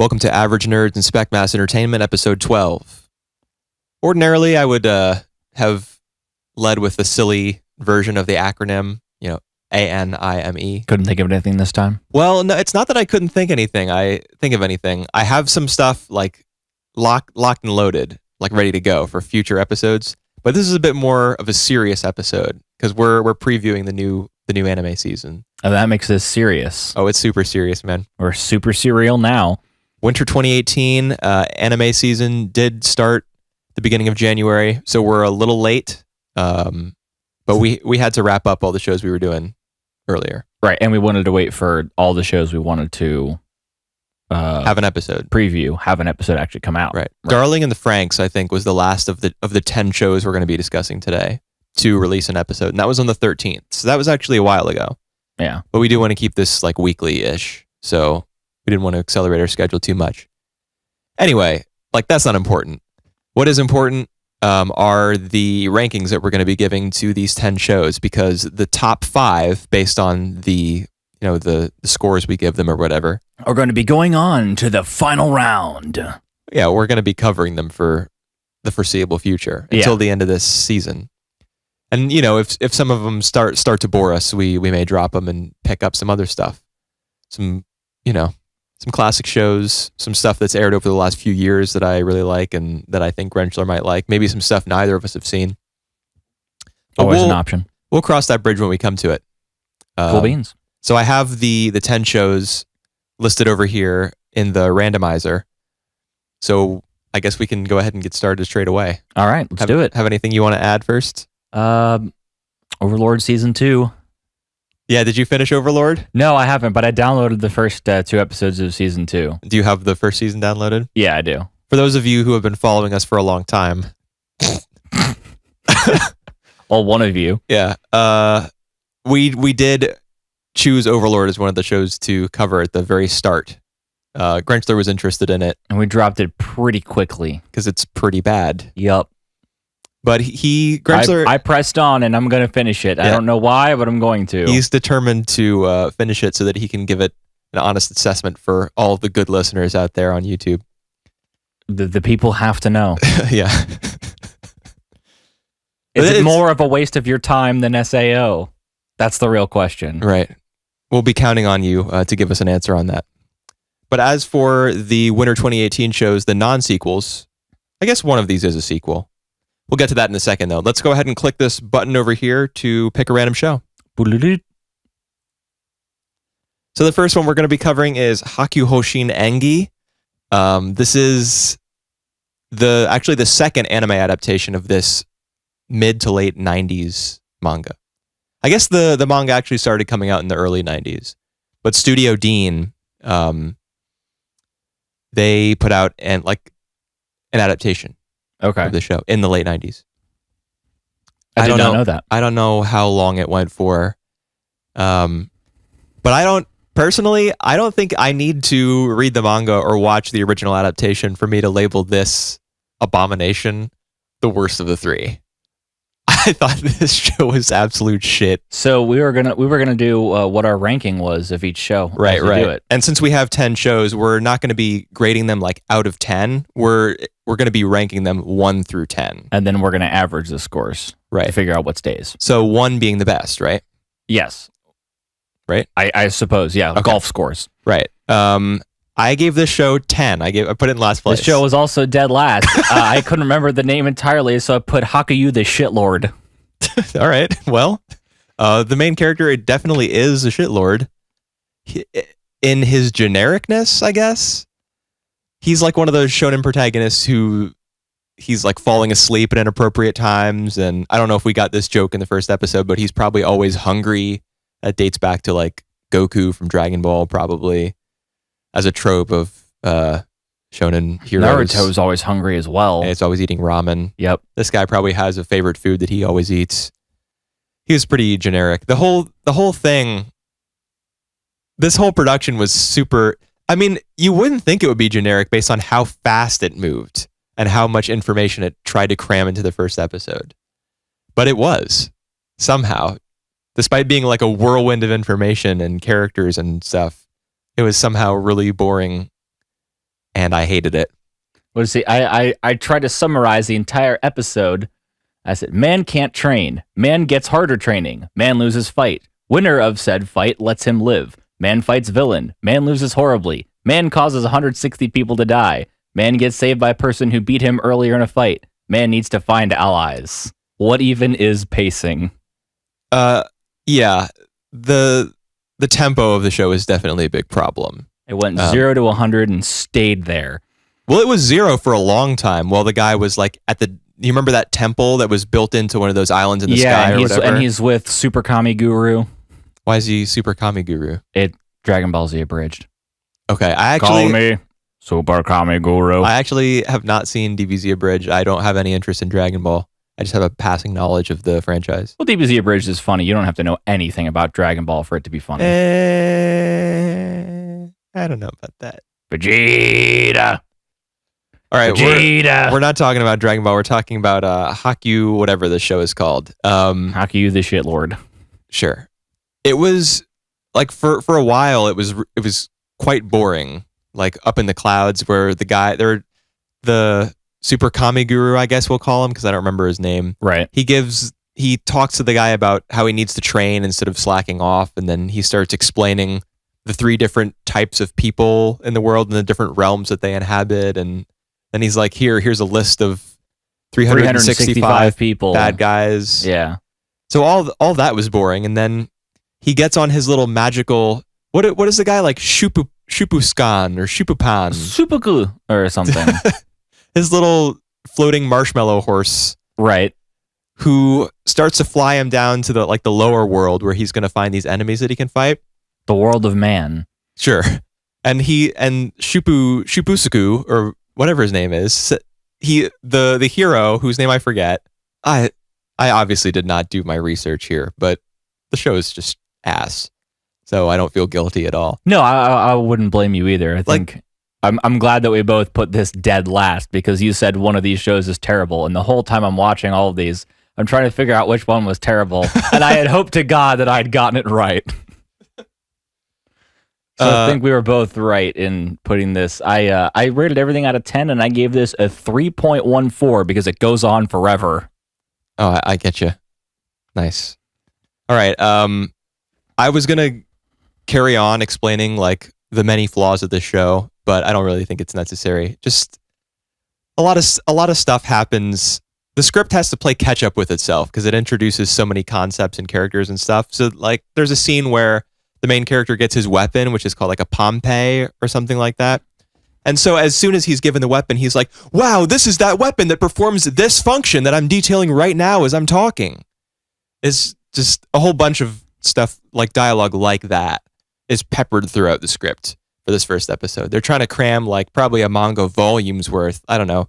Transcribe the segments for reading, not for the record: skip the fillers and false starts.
Welcome to Average Nerds and Spec Mass Entertainment, episode 12. Ordinarily, I would have led with the silly version of the acronym, A.N.I.M.E. Couldn't think of anything this time? Well, no, it's not that I couldn't think of anything. I have some stuff like locked and loaded, like ready to go for future episodes. But this is a bit more of a serious episode because we're previewing the new anime season. Oh, that makes this serious. Oh, it's super serious, man. We're super serial now. Winter 2018 anime season did start the beginning of January, so we're a little late. But we had to wrap up all the shows we were doing earlier. Right, and we wanted to wait for all the shows we wanted to have an episode actually come out. Right. Darling and the FranXX, I think, was the last of the 10 shows we're going to be discussing today to release an episode, and that was on the 13th. So that was actually a while ago. Yeah. But we do want to keep this like weekly-ish, so we didn't want to accelerate our schedule too much. Anyway, that's not important. What is important are the rankings that we're going to be giving to these 10 shows, because the top 5, based on the scores we give them or whatever, are going to be going on to the final round. Yeah, we're going to be covering them for the foreseeable future until the end of this season. And if some of them start to bore us, we may drop them and pick up some other stuff. Some classic shows, some stuff that's aired over the last few years that I really like and that I think Rentschler might like. Maybe some stuff neither of us have seen. But Always an option. We'll cross that bridge when we come to it. Cool beans. So I have the 10 shows listed over here in the randomizer. So I guess we can go ahead and get started straight away. All right, let's do it. Have anything you want to add first? Overlord Season 2. Yeah, did you finish Overlord? No, I haven't, but I downloaded the first 2 episodes of Season 2. Do you have the first season downloaded? Yeah, I do. For those of you who have been following us for a long time. Well, one of you. Yeah. We did choose Overlord as one of the shows to cover at the very start. Grenchler was interested in it. And we dropped it pretty quickly. Because it's pretty bad. Yup. But Grenchler... I pressed on and I'm going to finish it. Yeah. I don't know why, but I'm going to. He's determined to finish it so that he can give it an honest assessment for all of the good listeners out there on YouTube. The people have to know. Yeah. Is it more of a waste of your time than SAO? That's the real question. Right. We'll be counting on you to give us an answer on that. But as for the Winter 2018 shows, the non-sequels, I guess one of these is a sequel. We'll get to that in a second, though. Let's go ahead and click this button over here to pick a random show. So the first one we're going to be covering is Hakyuu Houshin Engi. This is actually the second anime adaptation of this mid to late 90s manga. I guess the manga actually started coming out in the early 90s. But Studio Dean, they put out an adaptation. Okay. Of the show in the late 90s. I did not know that. I don't know how long it went for. But I don't think I need to read the manga or watch the original adaptation for me to label this abomination the worst of the 3. I thought this show was absolute shit. So we were gonna do what our ranking was of each show. Right. Do it. And since we have 10 shows, we're not going to be grading them out of 10. We're going to be ranking them 1 through 10, and then we're going to average the scores. Right. To figure out what stays. So 1 being the best, right? Yes. Right. I suppose. Yeah. Okay. Golf scores. Right. I gave this show 10. I put it in last place. This show was also dead last. I couldn't remember the name entirely, so I put Hakyuu the shitlord. All right. Well, the main character, it definitely is a shitlord. In his genericness, I guess. He's like one of those shonen protagonists who he's falling asleep at inappropriate times. And I don't know if we got this joke in the first episode, but he's probably always hungry. That dates back to Goku from Dragon Ball, probably. As a trope of shonen heroes. Naruto's always hungry as well. And it's always eating ramen. Yep. This guy probably has a favorite food that he always eats. He was pretty generic. The whole thing, this whole production was super... I mean, you wouldn't think it would be generic based on how fast it moved and how much information it tried to cram into the first episode. But it was, somehow. Despite being a whirlwind of information and characters and stuff, it was somehow really boring and I hated it. Well, see, I tried to summarize the entire episode. I said, man can't train. Man gets harder training. Man loses fight. Winner of said fight lets him live. Man fights villain. Man loses horribly. Man causes 160 people to die. Man gets saved by a person who beat him earlier in a fight. Man needs to find allies. What even is pacing? Yeah. The tempo of the show is definitely a big problem. It went 0 to 100 and stayed there. Well, it was 0 for a long time while the guy was like you remember that temple that was built into one of those islands in the sky or whatever? And he's with Super Kami Guru. Why is he Super Kami Guru? Dragon Ball Z abridged. Okay, Call me Super Kami Guru. I actually have not seen DBZ abridged. I don't have any interest in Dragon Ball. I just have a passing knowledge of the franchise. Well, DBZ abridged is funny. You don't have to know anything about Dragon Ball for it to be funny. I don't know about that. Vegeta. All right, we're not talking about Dragon Ball. We're talking about Hakyuu, whatever the show is called. Hakyuu the shitlord. Sure. It was like for a while. It was quite boring. Like up in the clouds, where the Super Kami Guru, I guess we'll call him because I don't remember his name. Right. He talks to the guy about how he needs to train instead of slacking off, and then he starts explaining the 3 different types of people in the world and the different realms that they inhabit, and then he's like, here's a list of 365 people, bad guys. Yeah. So all that was boring, and then he gets on his little magical what is the guy like Shupuskan or Shupupan? Supaku or something. His little floating marshmallow horse. Right. Who starts to fly him down to the lower world where he's going to find these enemies that he can fight. The world of man. Sure. And Shupusuku or whatever his name is, the hero whose name I forget. I obviously did not do my research here, but the show is just ass. So I don't feel guilty at all. No, I wouldn't blame you either. I think I'm glad that we both put this dead last because you said one of these shows is terrible, and the whole time I'm watching all of these, I'm trying to figure out which one was terrible, and I had hoped to God that I'd gotten it right. So I think we were both right in putting this. I rated everything out of 10, and I gave this a 3.14 because it goes on forever. Oh, I get you. Nice. All right. I was gonna carry on explaining like the many flaws of this show, but I don't really think it's necessary. Just a lot of stuff happens. The script has to play catch up with itself because it introduces so many concepts and characters and stuff. So like there's a scene where the main character gets his weapon, which is called like a Pompeii or something like that. And so as soon as he's given the weapon, he's like, wow, this is that weapon that performs this function that I'm detailing right now as I'm talking. It's just a whole bunch of stuff like dialogue like that is peppered throughout the script for this first episode. They're trying to cram like probably a manga volume's worth, I don't know,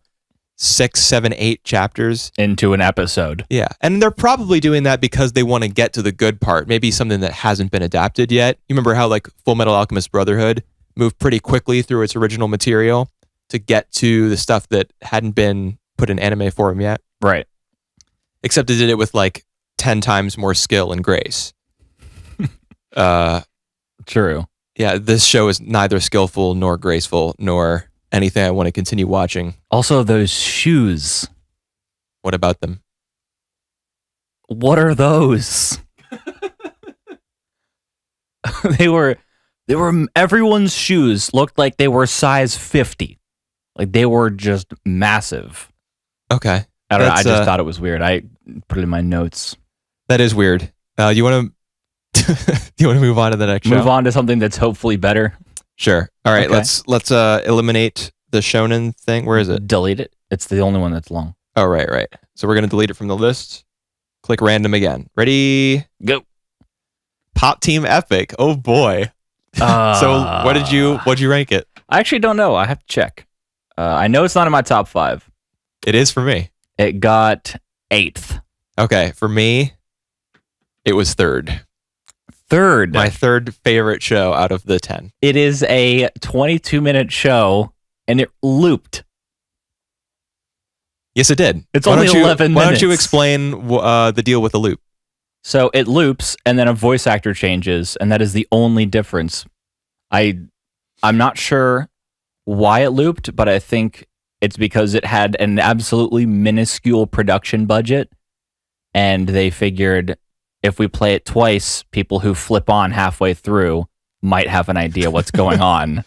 6, 7, 8 chapters into an episode. Yeah. And they're probably doing that because they want to get to the good part, maybe something that hasn't been adapted yet. You remember how like Full Metal Alchemist Brotherhood moved pretty quickly through its original material to get to the stuff that hadn't been put in anime form yet? Right. Except they did it with like 10 times more skill and grace. True. Yeah, this show is neither skillful nor graceful nor anything I want to continue watching. Also, those shoes. What about them? What are those? They were everyone's shoes looked like they were size 50. Like they were just massive. Okay. I don't know. I just thought it was weird. I put it in my notes. That is weird. You want to do you want to move on to the next show? Move on to something that's hopefully better. Sure. All right. Okay. Let's eliminate the shonen thing. Where is it? Delete it. It's the only one that's long. Oh, right. So we're gonna delete it from the list. Click random again. Ready? Go. Pop Team Epic. Oh boy. So what'd you rank it? I actually don't know. I have to check. I know it's not in my top 5. It is for me. It got 8th. Okay. For me, it was 3rd. 3rd. My 3rd favorite show out of the 10. It is a 22-minute show, and it looped. Yes, it did. It's only 11 minutes. Why don't you explain the deal with the loop? So it loops, and then a voice actor changes, and that is the only difference. I'm not sure why it looped, but I think it's because it had an absolutely minuscule production budget, and they figured if we play it twice, people who flip on halfway through might have an idea what's going on,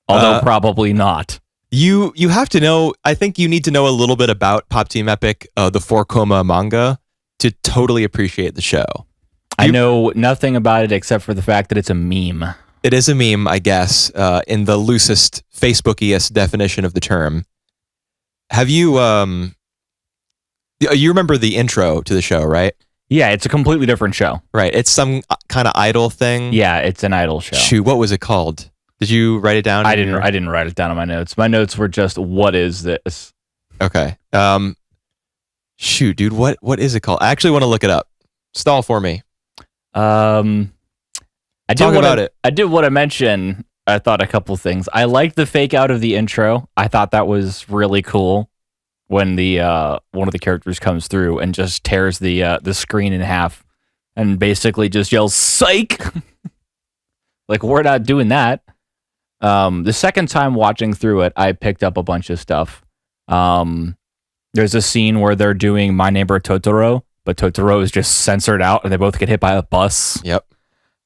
although probably not. You have to know, I think you need to know a little bit about Pop Team Epic, the 4-Koma manga, to totally appreciate the show. I know nothing about it except for the fact that it's a meme. It is a meme, I guess, in the loosest, Facebookiest definition of the term. Have you, you remember the intro to the show, right? Yeah, it's a completely different show. Right. It's some kind of idol thing. Yeah, it's an idol show. Shoot, what was it called? Did you write it down? I didn't write it down in my notes. My notes were just, what is this? Okay. Shoot, dude, what is it called? I actually want to look it up. Stall for me. I did want to mention, I thought a couple things. I liked the fake out of the intro. I thought that was really cool when the one of the characters comes through and just tears the screen in half and basically just yells "psych." Like, we're not doing that. The second time watching through it, I picked up a bunch of stuff. There's a scene where they're doing My Neighbor Totoro, but Totoro is just censored out and they both get hit by a bus. Yep.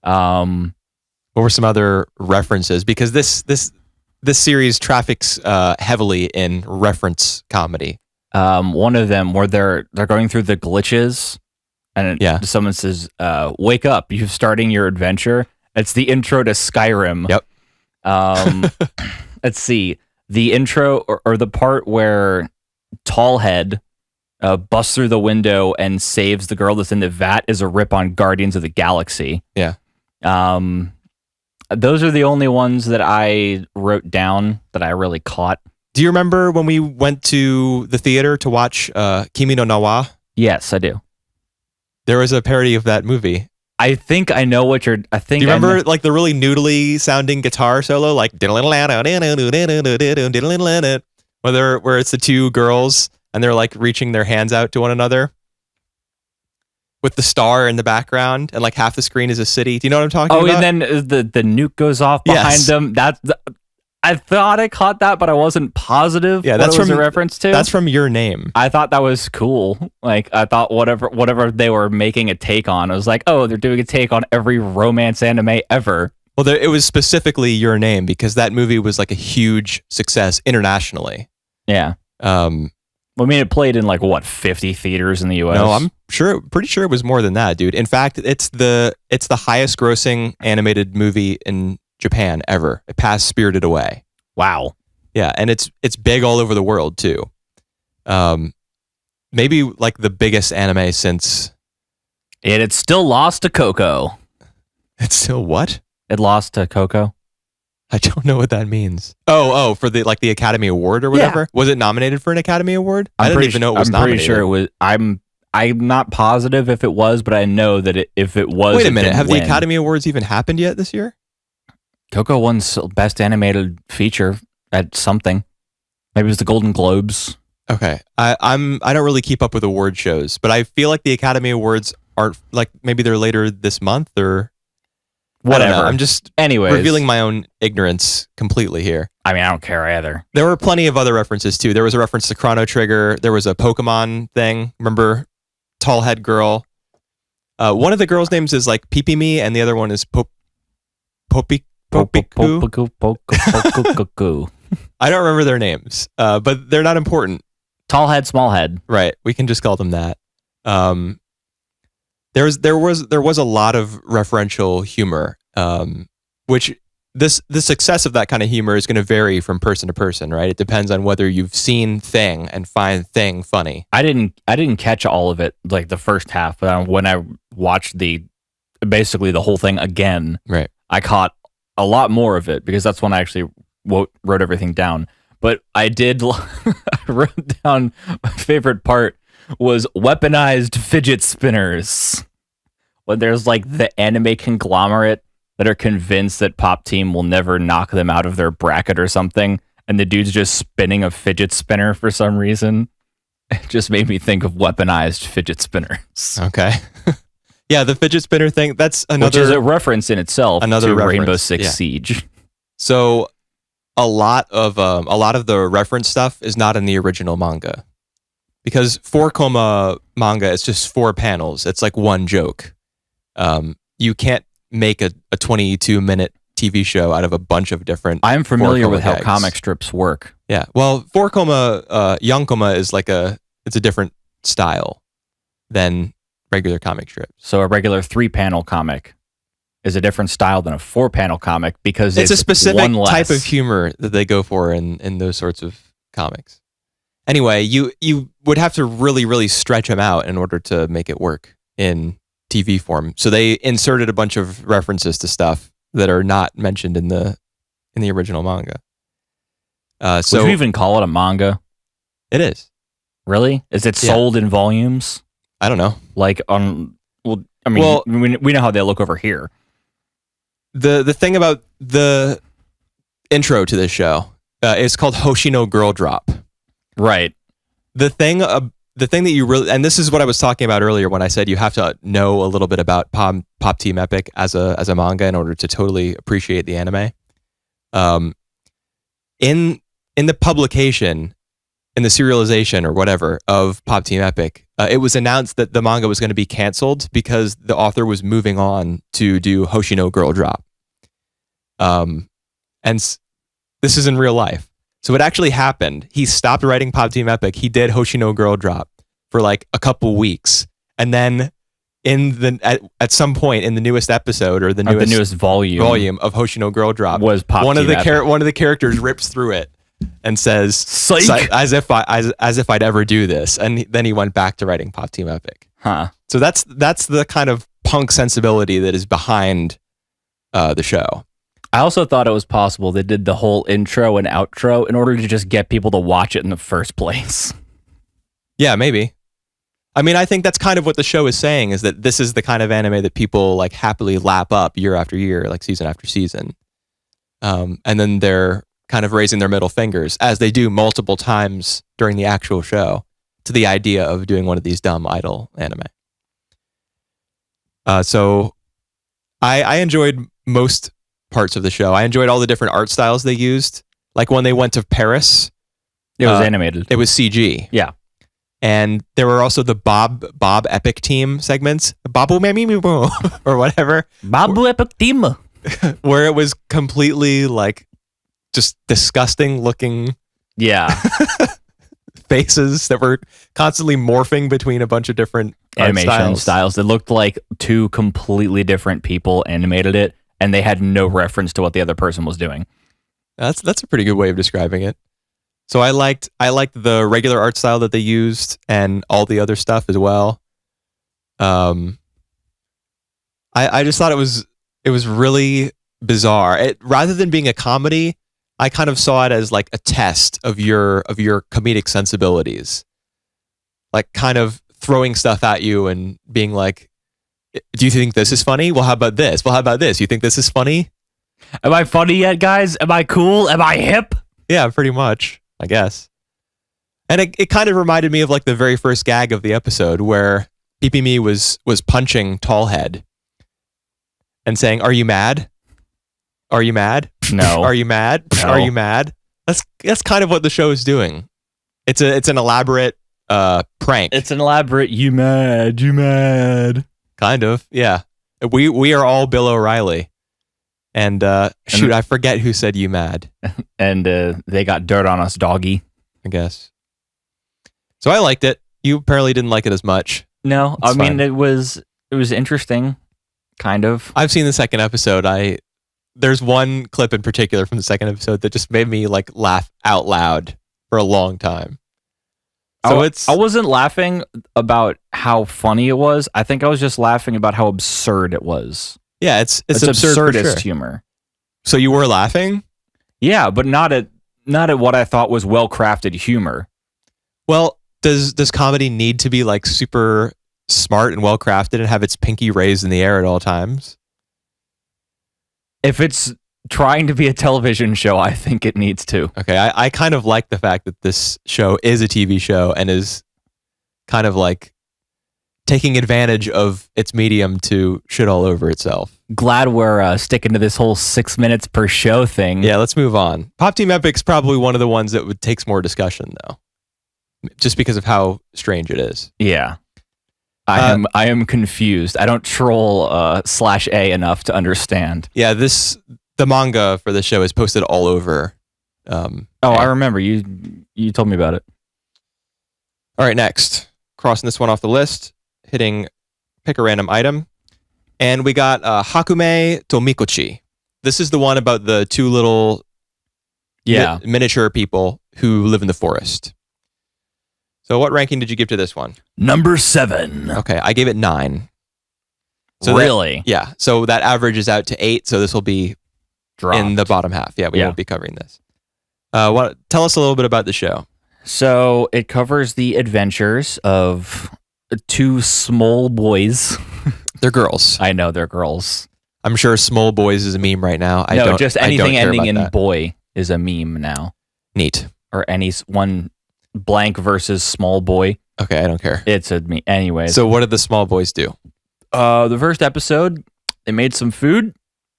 What were some other references? Because this series traffics heavily in reference comedy. One of them where they're going through the glitches, and someone says, "Wake up! You're starting your adventure." It's the intro to Skyrim. Yep. Let's see, the intro or the part where Tallhead busts through the window and saves the girl that's in the vat is a rip on Guardians of the Galaxy. Yeah. Those are the only ones that I wrote down that I really caught. Do you remember when we went to the theater to watch Kimi no Na wa? Yes, I do. There was a parody of that movie. I think I know what you're. I think. Do you remember like the really noodly sounding guitar solo, like where it's the two girls and they're like reaching their hands out to one another with the star in the background and like half the screen is a city. Do you know what I'm talking about? Oh, and then the nuke goes off behind them. I thought I caught that, but I wasn't positive. Yeah, that's from a reference to. That's from Your Name. I thought that was cool. Like, I thought whatever they were making a take on, I was like, oh, they're doing a take on every romance anime ever. Well, it was specifically Your Name because that movie was like a huge success internationally. Yeah. I mean, it played in like what 50 theaters in the U.S. No, I'm pretty sure it was more than that, dude. In fact, it's the highest grossing animated movie in Japan ever. It passed Spirited Away. Wow. Yeah, and it's big all over the world too. Maybe like the biggest anime since. It's still lost to Coco. It's still what? It lost to Coco. I don't know what that means. Oh, for the Academy Award or whatever. Yeah. Was it nominated for an Academy Award? I didn't even know it was nominated. I'm pretty sure it was. I'm not positive if it was, but I know that if it was. Wait a minute, have the Academy Awards even happened yet this year? Coco won Best Animated Feature at something. Maybe it was the Golden Globes. Okay, I don't really keep up with award shows, but I feel like the Academy Awards aren't like maybe they're later this month or whatever. I'm just revealing my own ignorance completely here. I mean, I don't care either. There were plenty of other references too. There was a reference to Chrono Trigger. There was a Pokemon thing. Remember, Tall Head Girl. One of the girls' names is like Pipimi, and the other one is Popiku. I don't remember their names, but they're not important. Tall head, small head. Right. We can just call them that. There was a lot of referential humor, which the success of that kind of humor is going to vary from person to person, right? It depends on whether you've seen Thing and find Thing funny. I didn't catch all of it like the first half, but when I watched basically the whole thing again, right, I caught a lot more of it because that's when I actually wrote everything down. But I wrote down my favorite part was weaponized fidget spinners. When there's like the anime conglomerate that are convinced that Pop Team will never knock them out of their bracket or something, and the dude's just spinning a fidget spinner for some reason. It just made me think of weaponized fidget spinners. Okay. Yeah, the fidget spinner thing, that's another... Which is a reference in itself to reference. Rainbow Six Siege. So, a lot of the reference stuff is not in the original manga, because 4 manga is just 4 panels. It's like one joke. You can't make a 22-minute TV show out of a bunch of different. I'm familiar with how gags. comic strips work. Yeah, well, 4 Yonkoma is like it's a different style than regular comic strips. So a regular 3-panel comic is a different style than a 4-panel comic because it's a specific one less. type of humor that they go for in those sorts of comics. Anyway, you would have to really, really stretch them out in order to make it work in TV form. So they inserted a bunch of references to stuff that are not mentioned in the original manga. So would you even call it a manga? It is. Really? Is it sold in volumes? I don't know. Like on, well, I mean, we know how they look over here. The thing about the intro to this show is called Hoshino Girl Drop. Right. The thing that you really, and this is what I was talking about earlier when I said you have to know a little bit about Pop Team Epic as a manga in order to totally appreciate the anime. In the publication, in the serialization or whatever of Pop Team Epic, it was announced that the manga was going to be canceled because the author was moving on to do Hoshino Girl Drop. This is in real life. So it actually happened. He stopped writing Pop Team Epic. He did Hoshino Girl Drop for like a couple weeks. And then at some point in the newest episode or the newest volume of Hoshino Girl Drop was Pop one Team Epic. One of the characters rips through it and says, "Psych," as if I'd ever do this. And then he went back to writing Pop Team Epic. Huh. So that's the kind of punk sensibility that is behind the show. I also thought it was possible they did the whole intro and outro in order to just get people to watch it in the first place. Yeah, maybe. I mean, I think that's kind of what the show is saying, is that this is the kind of anime that people like happily lap up year after year, like season after season. And then they're kind of raising their middle fingers, as they do multiple times during the actual show, to the idea of doing one of these dumb idol anime. So I enjoyed most parts of the show. I enjoyed all the different art styles they used. Like when they went to Paris, it was animated. It was CG. Yeah. And there were also the Bob Epic Team segments, Babu Mamimi or whatever. Babu Epic Team. Where it was completely like just disgusting looking faces that were constantly morphing between a bunch of different animation styles. It looked like 2 completely different people animated it, and they had no reference to what the other person was doing. That's a pretty good way of describing it. So I liked the regular art style that they used and all the other stuff as well. I just thought it was really bizarre. Rather than being a comedy, I kind of saw it as like a test of your comedic sensibilities. Like kind of throwing stuff at you and being like, do you think this is funny? Well, how about this? Well, how about this? You think this is funny? Am I funny yet, guys? Am I cool? Am I hip? Yeah, pretty much, I guess. And it kind of reminded me of like the very first gag of the episode where Pipimi was punching Tallhead and saying, "Are you mad? Are you mad? No. Are you mad? No. Are you mad?" That's kind of what the show is doing. It's an elaborate prank. It's an elaborate you mad. Kind of, yeah. We are all Bill O'Reilly. And I forget who said you mad. And they got dirt on us, doggy. I guess. So I liked it. You apparently didn't like it as much. No, It's fine. it was interesting, kind of. I've seen the second episode. There's one clip in particular from the second episode that just made me like laugh out loud for a long time. So I wasn't laughing about how funny it was. I think I was just laughing about how absurd it was. Yeah, it's absurd for absurdist sure. humor. So you were laughing? Yeah, but not at what I thought was well-crafted humor. Well, does comedy need to be like super smart and well-crafted and have its pinky raised in the air at all times? If it's trying to be a television show, I think it needs to. Okay, I kind of like the fact that this show is a TV show and is kind of like taking advantage of its medium to shit all over itself. Glad we're sticking to this whole 6 minutes per show thing. Yeah, let's move on. Pop Team Epic's probably one of the ones that would takes more discussion, though, just because of how strange it is. Yeah. I am confused. I don't troll /A enough to understand. Yeah, the manga for the show is posted all over. I remember. You told me about it. All right, next. Crossing this one off the list, pick a random item. And we got Hakumei to Mikochi. This is the one about the two little miniature people who live in the forest. So what ranking did you give to this one? Number 7. Okay, I gave it 9. So really? So that averages out to 8, so this will be Dropped. in the bottom half. Yeah, we won't be covering this. Tell us a little bit about the show. So it covers the adventures of 2 small boys. They're girls. I know they're girls. I'm sure small boys is a meme right now. Just anything ending in boy is a meme now. Neat. Or any one blank versus small boy. Okay, I don't care. It's a meme. Anyways. So what did the small boys do? The first episode, they made some food.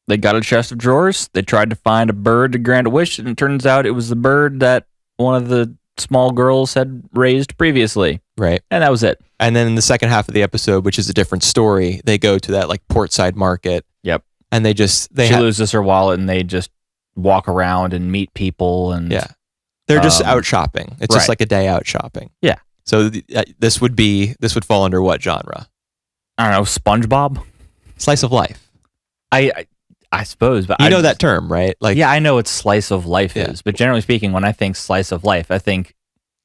They got a chest of drawers. They tried to find a bird to grant a wish, and it turns out it was the bird that one of the small girls had raised previously. Right. And that was it. And then in the second half of the episode, which is a different story, they go to that like portside market. Yep. And she loses her wallet, and they just walk around and meet people. And they're just out shopping. It's just like a day out shopping. Yeah. So this would fall under what genre? I don't know. SpongeBob. Slice of life. I suppose, but you know that term, right? Like, I know what slice of life is, but generally speaking, when I think slice of life, I think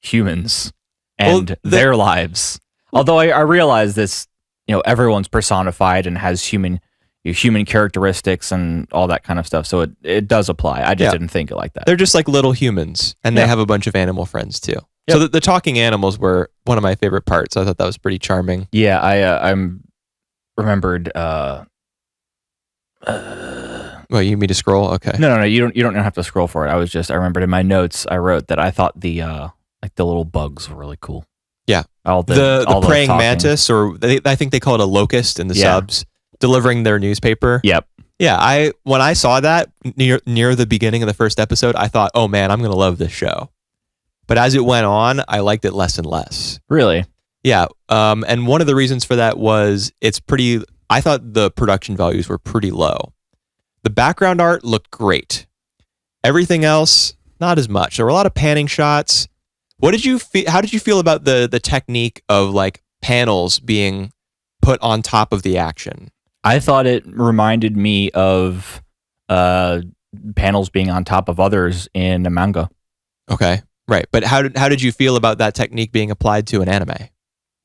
humans and their lives. Although I realize this, everyone's personified and has human characteristics and all that kind of stuff, so it does apply. I just didn't think it like that. They're just like little humans, and they have a bunch of animal friends too. Yep. So the talking animals were one of my favorite parts. I thought that was pretty charming. Yeah, I remembered. Well, you need me to scroll? Okay. No. You don't have to scroll for it. I remembered in my notes I wrote that I thought the little bugs were really cool. Yeah. All the praying mantis, or I think they call it a locust in the subs, delivering their newspaper. Yep. Yeah. When I saw that near the beginning of the first episode, I thought, oh man, I'm gonna love this show. But as it went on, I liked it less and less. Really? Yeah. And one of the reasons for that was I thought the production values were pretty low. The background art looked great. Everything else, not as much. There were a lot of panning shots. How did you feel about the technique of like panels being put on top of the action? I thought it reminded me of panels being on top of others in a manga. Okay, right. But how did you feel about that technique being applied to an anime? It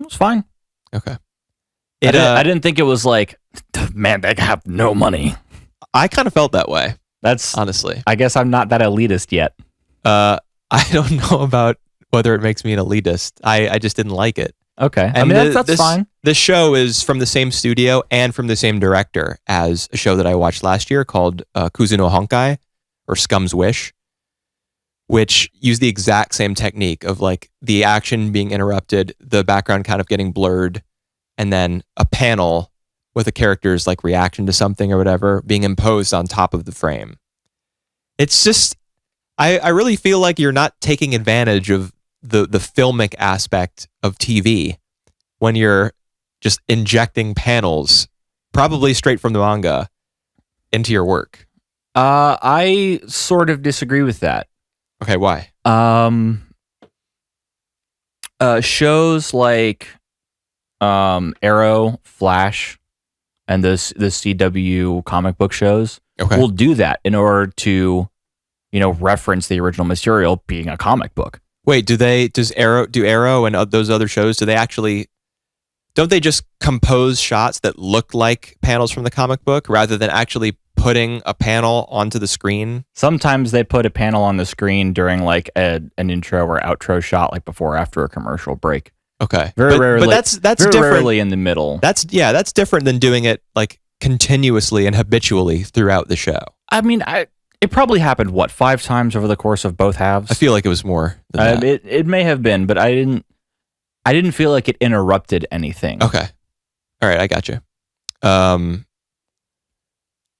was fine. Okay. I didn't think it was like, man, they have no money. I kind of felt that way. That's honestly. I guess I'm not that elitist yet. I don't know about whether it makes me an elitist. I just didn't like it. Okay. And that's fine. This show is from the same studio and from the same director as a show that I watched last year called Kuzuno Honkai, or Scum's Wish, which used the exact same technique of like the action being interrupted, the background kind of getting blurred, and then a panel with a character's like reaction to something or whatever being imposed on top of the frame. It's just, I really feel like you're not taking advantage of the filmic aspect of TV when you're just injecting panels, probably straight from the manga, into your work. I sort of disagree with that. Okay, why? Shows like Arrow, Flash, and the CW comic book shows will do that in order to, reference the original material being a comic book. Wait, do Arrow and those other shows, don't they just compose shots that look like panels from the comic book rather than actually putting a panel onto the screen? Sometimes they put a panel on the screen during like an intro or outro shot, like before or after a commercial break. Okay. Very rarely. But that's very different. Rarely in the middle. That's different than doing it like continuously and habitually throughout the show. I mean, it probably happened 5 times over the course of both halves. I feel like it was more than that. It may have been, but I I didn't feel like it interrupted anything. Okay. All right, I got you.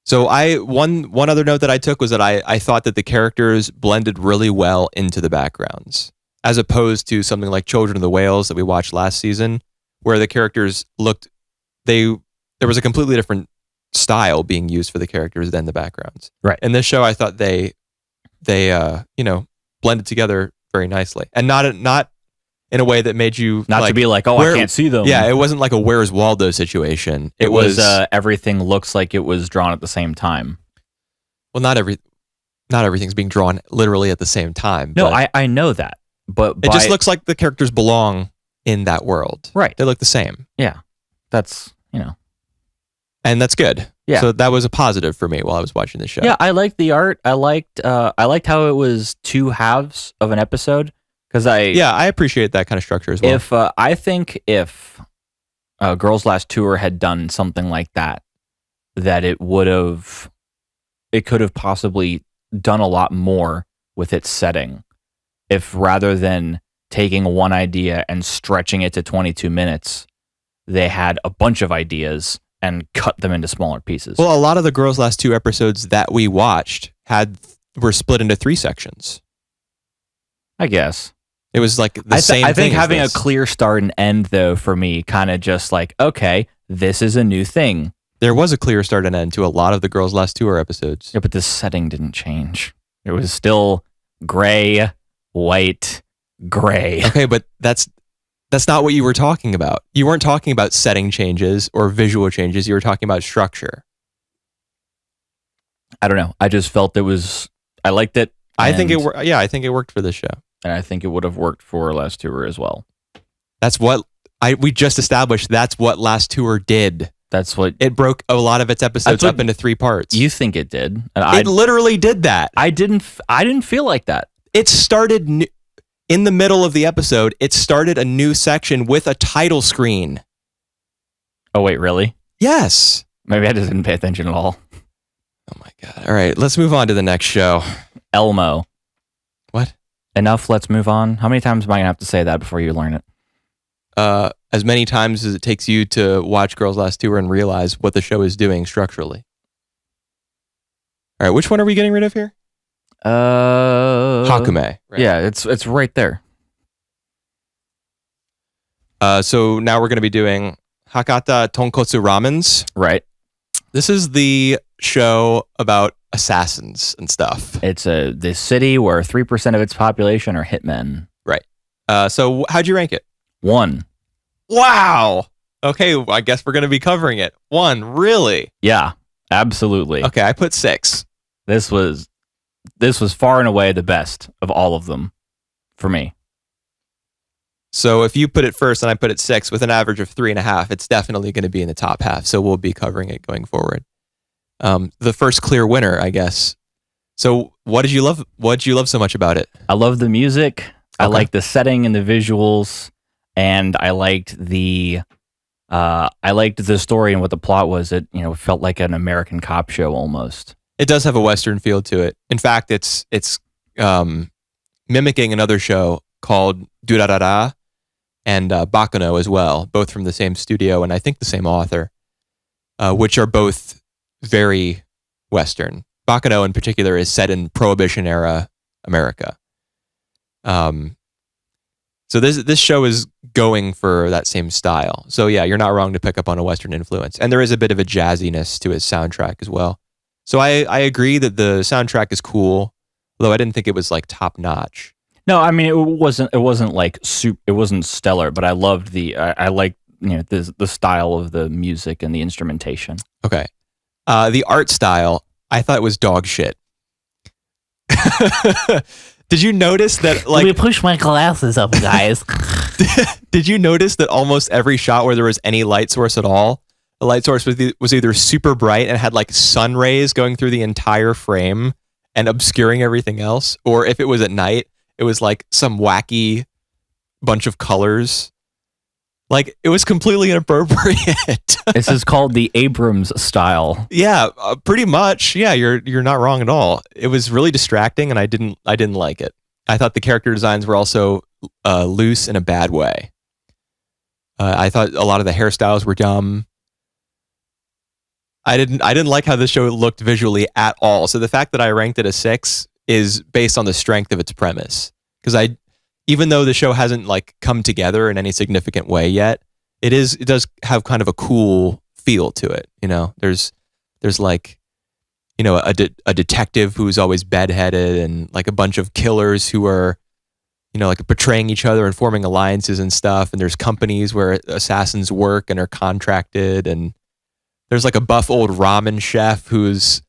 So one other note that I took was that I thought that the characters blended really well into the backgrounds, as opposed to something like Children of the Whales that we watched last season, where the characters there was a completely different style being used for the characters than the backgrounds. Right. In this show, I thought they blended together very nicely, and not in a way that made you not to be like, oh, I can't see them. Yeah, it wasn't like a Where's Waldo situation. It was everything looks like it was drawn at the same time. Well, not everything's being drawn literally at the same time. No, I know that, but it just looks like the characters belong in that world. Right. They look the same. Yeah, that's and that's good. Yeah. So that was a positive for me while I was watching the show. Yeah, I liked the art. I liked how it was two halves of an episode. Because I appreciate that kind of structure as well. I think if Girls Last Tour had done something like that, that it could have possibly done a lot more with its setting. If rather than taking one idea and stretching it to 22 minutes, they had a bunch of ideas and cut them into smaller pieces. Well, a lot of the Girls Last Two episodes that we watched were split into 3 sections. I guess. It was like the same thing. I think having a clear start and end, though, for me, kind of just like, okay, this is a new thing. There was a clear start and end to a lot of the Girls Last Tour episodes. Yeah, but the setting didn't change. It was still gray, white, gray. Okay, but that's not what you were talking about. You weren't talking about setting changes or visual changes. You were talking about structure. I don't know. I just felt I liked it. I think it worked for this show. And I think it would have worked for Last Tour as well. That's what we just established. That's what Last Tour did. That's what it broke a lot of its episodes up into 3 parts. You think it did? And it literally did that. I didn't feel like that. It started in the middle of the episode. It started a new section with a title screen. Oh wait, really? Yes. Maybe I just didn't pay attention at all. Oh my god! All right, let's move on to the next show. Elmo. What? Enough, let's move on. How many times am I going to have to say that before you learn it? As many times as it takes you to watch Girls Last Tour and realize what the show is doing structurally. All right, which one are we getting rid of here? Hakumei. Right? Yeah, it's right there. So now we're going to be doing Hakata Tonkotsu Ramens. Right. This is the show about assassins and stuff. It's this city where 3% of its population are hitmen. Right. So how'd you rank it? 1. Wow. Okay, well, I guess we're going to be covering it. 1, really? Yeah, absolutely. Okay, I put 6. This was far and away the best of all of them for me. So if you put it first and I put it 6 with an average of 3.5, it's definitely going to be in the top half. So we'll be covering it going forward. The first clear winner, I guess. So what did you love? What did you love so much about it? I love the music. Okay. I liked the setting and the visuals, and I liked the story and what the plot was. It felt like an American cop show almost. It does have a Western feel to it. In fact, it's mimicking another show called Durarara and Baccano as well, both from the same studio and I think the same author, which are both very Western. Baccano in particular is set in Prohibition era America. So this show is going for that same style. So yeah, you're not wrong to pick up on a Western influence. And there is a bit of a jazziness to its soundtrack as well. So I agree that the soundtrack is cool, although I didn't think it was like top notch. No, I mean it wasn't like it wasn't stellar, but I loved I liked the style of the music and the instrumentation. Okay. The art style, I thought it was dog shit. Did you notice that, like... Let me push my glasses up, guys. Did you notice that almost every shot where there was any light source at all, the light source was either super bright and had like sun rays going through the entire frame and obscuring everything else, or if it was at night, it was like some wacky bunch of colors. Like, it was completely inappropriate. This is called the Abrams style. Yeah, pretty much. Yeah, you're not wrong at all. It was really distracting, and I didn't like it. I thought the character designs were also loose in a bad way. I thought a lot of the hairstyles were dumb. I didn't like how the show looked visually at all. So the fact that I ranked it a 6 is based on the strength of its premise. Because even though the show hasn't like come together in any significant way yet, it does have kind of a cool feel to it. You know, there's like, you know, a detective who's always bedheaded, and like a bunch of killers who are, you know, like betraying each other and forming alliances and stuff. And there's companies where assassins work and are contracted, and there's like a buff old ramen chef who's,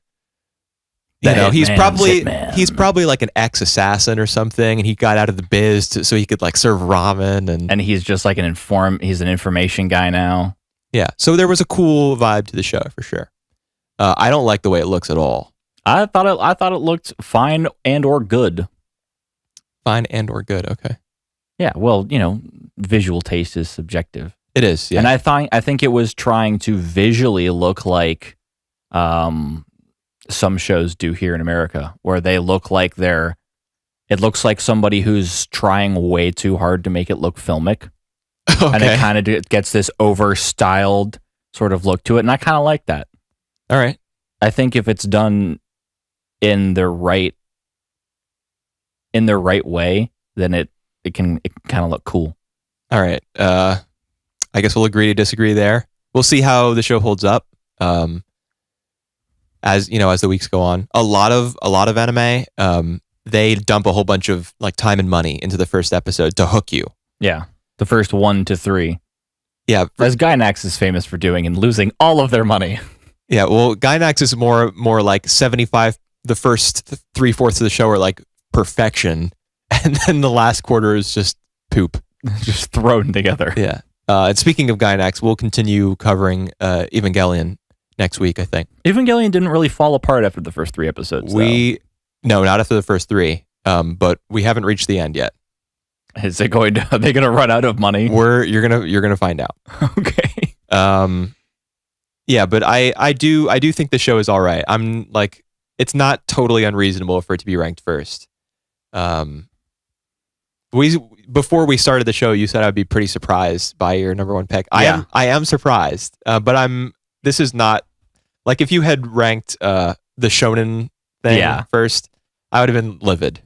you know, he's probably like an ex-assassin or something, and he got out of the biz so he could like serve ramen, and he's just like he's an information guy now. Yeah, so there was a cool vibe to the show for sure. I don't like the way it looks at all. I thought it looked fine and or good. Fine and or good, okay. Yeah, well, you know, visual taste is subjective. It is, yeah. And I think it was trying to visually look like some shows do here in America, where they look like it looks like somebody who's trying way too hard to make it look filmic. Okay. And it kind of gets this over-styled sort of look to it, and I kind of like that. All right. I think if it's done in the right way, then it can kind of look cool. All right. I guess we'll agree to disagree there. We'll see how the show holds up. As you know, as the weeks go on, a lot of anime, they dump a whole bunch of like time and money into the first episode to hook you. Yeah, the first 1 to 3. Yeah, as Gainax is famous for doing and losing all of their money. Yeah, well, Gainax is more like 75. The first 3/4 of the show are like perfection, and then the last quarter is just poop, just thrown together. Yeah. And speaking of Gainax, we'll continue covering Evangelion next week, I think. Evangelion didn't really fall apart after the first 3 episodes. No, not after the first 3. But we haven't reached the end yet. Is it going to? Are they going to run out of money? You're gonna find out. Okay. Yeah, but I do think the show is all right. I'm like, it's not totally unreasonable for it to be ranked first. Before we started the show, you said I'd be pretty surprised by your number 1 pick. I am surprised, but this is not like if you had ranked the shonen thing first, I would have been livid.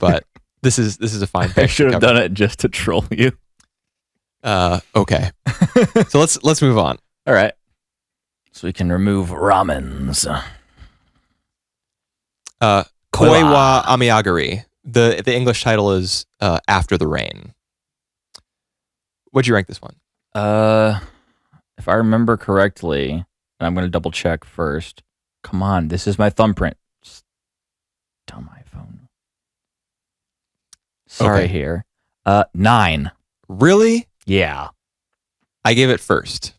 But this is a fine pick. I should have done it just to troll you. Okay. So let's move on. All right. So we can remove Ramens. Koi wa Ameagari. The English title is After the Rain. What'd you rank this one? If I remember correctly, and I'm going to double check first. Come on, this is my thumbprint. Just tell my phone. Sorry here. 9. Really? Yeah. I gave it first.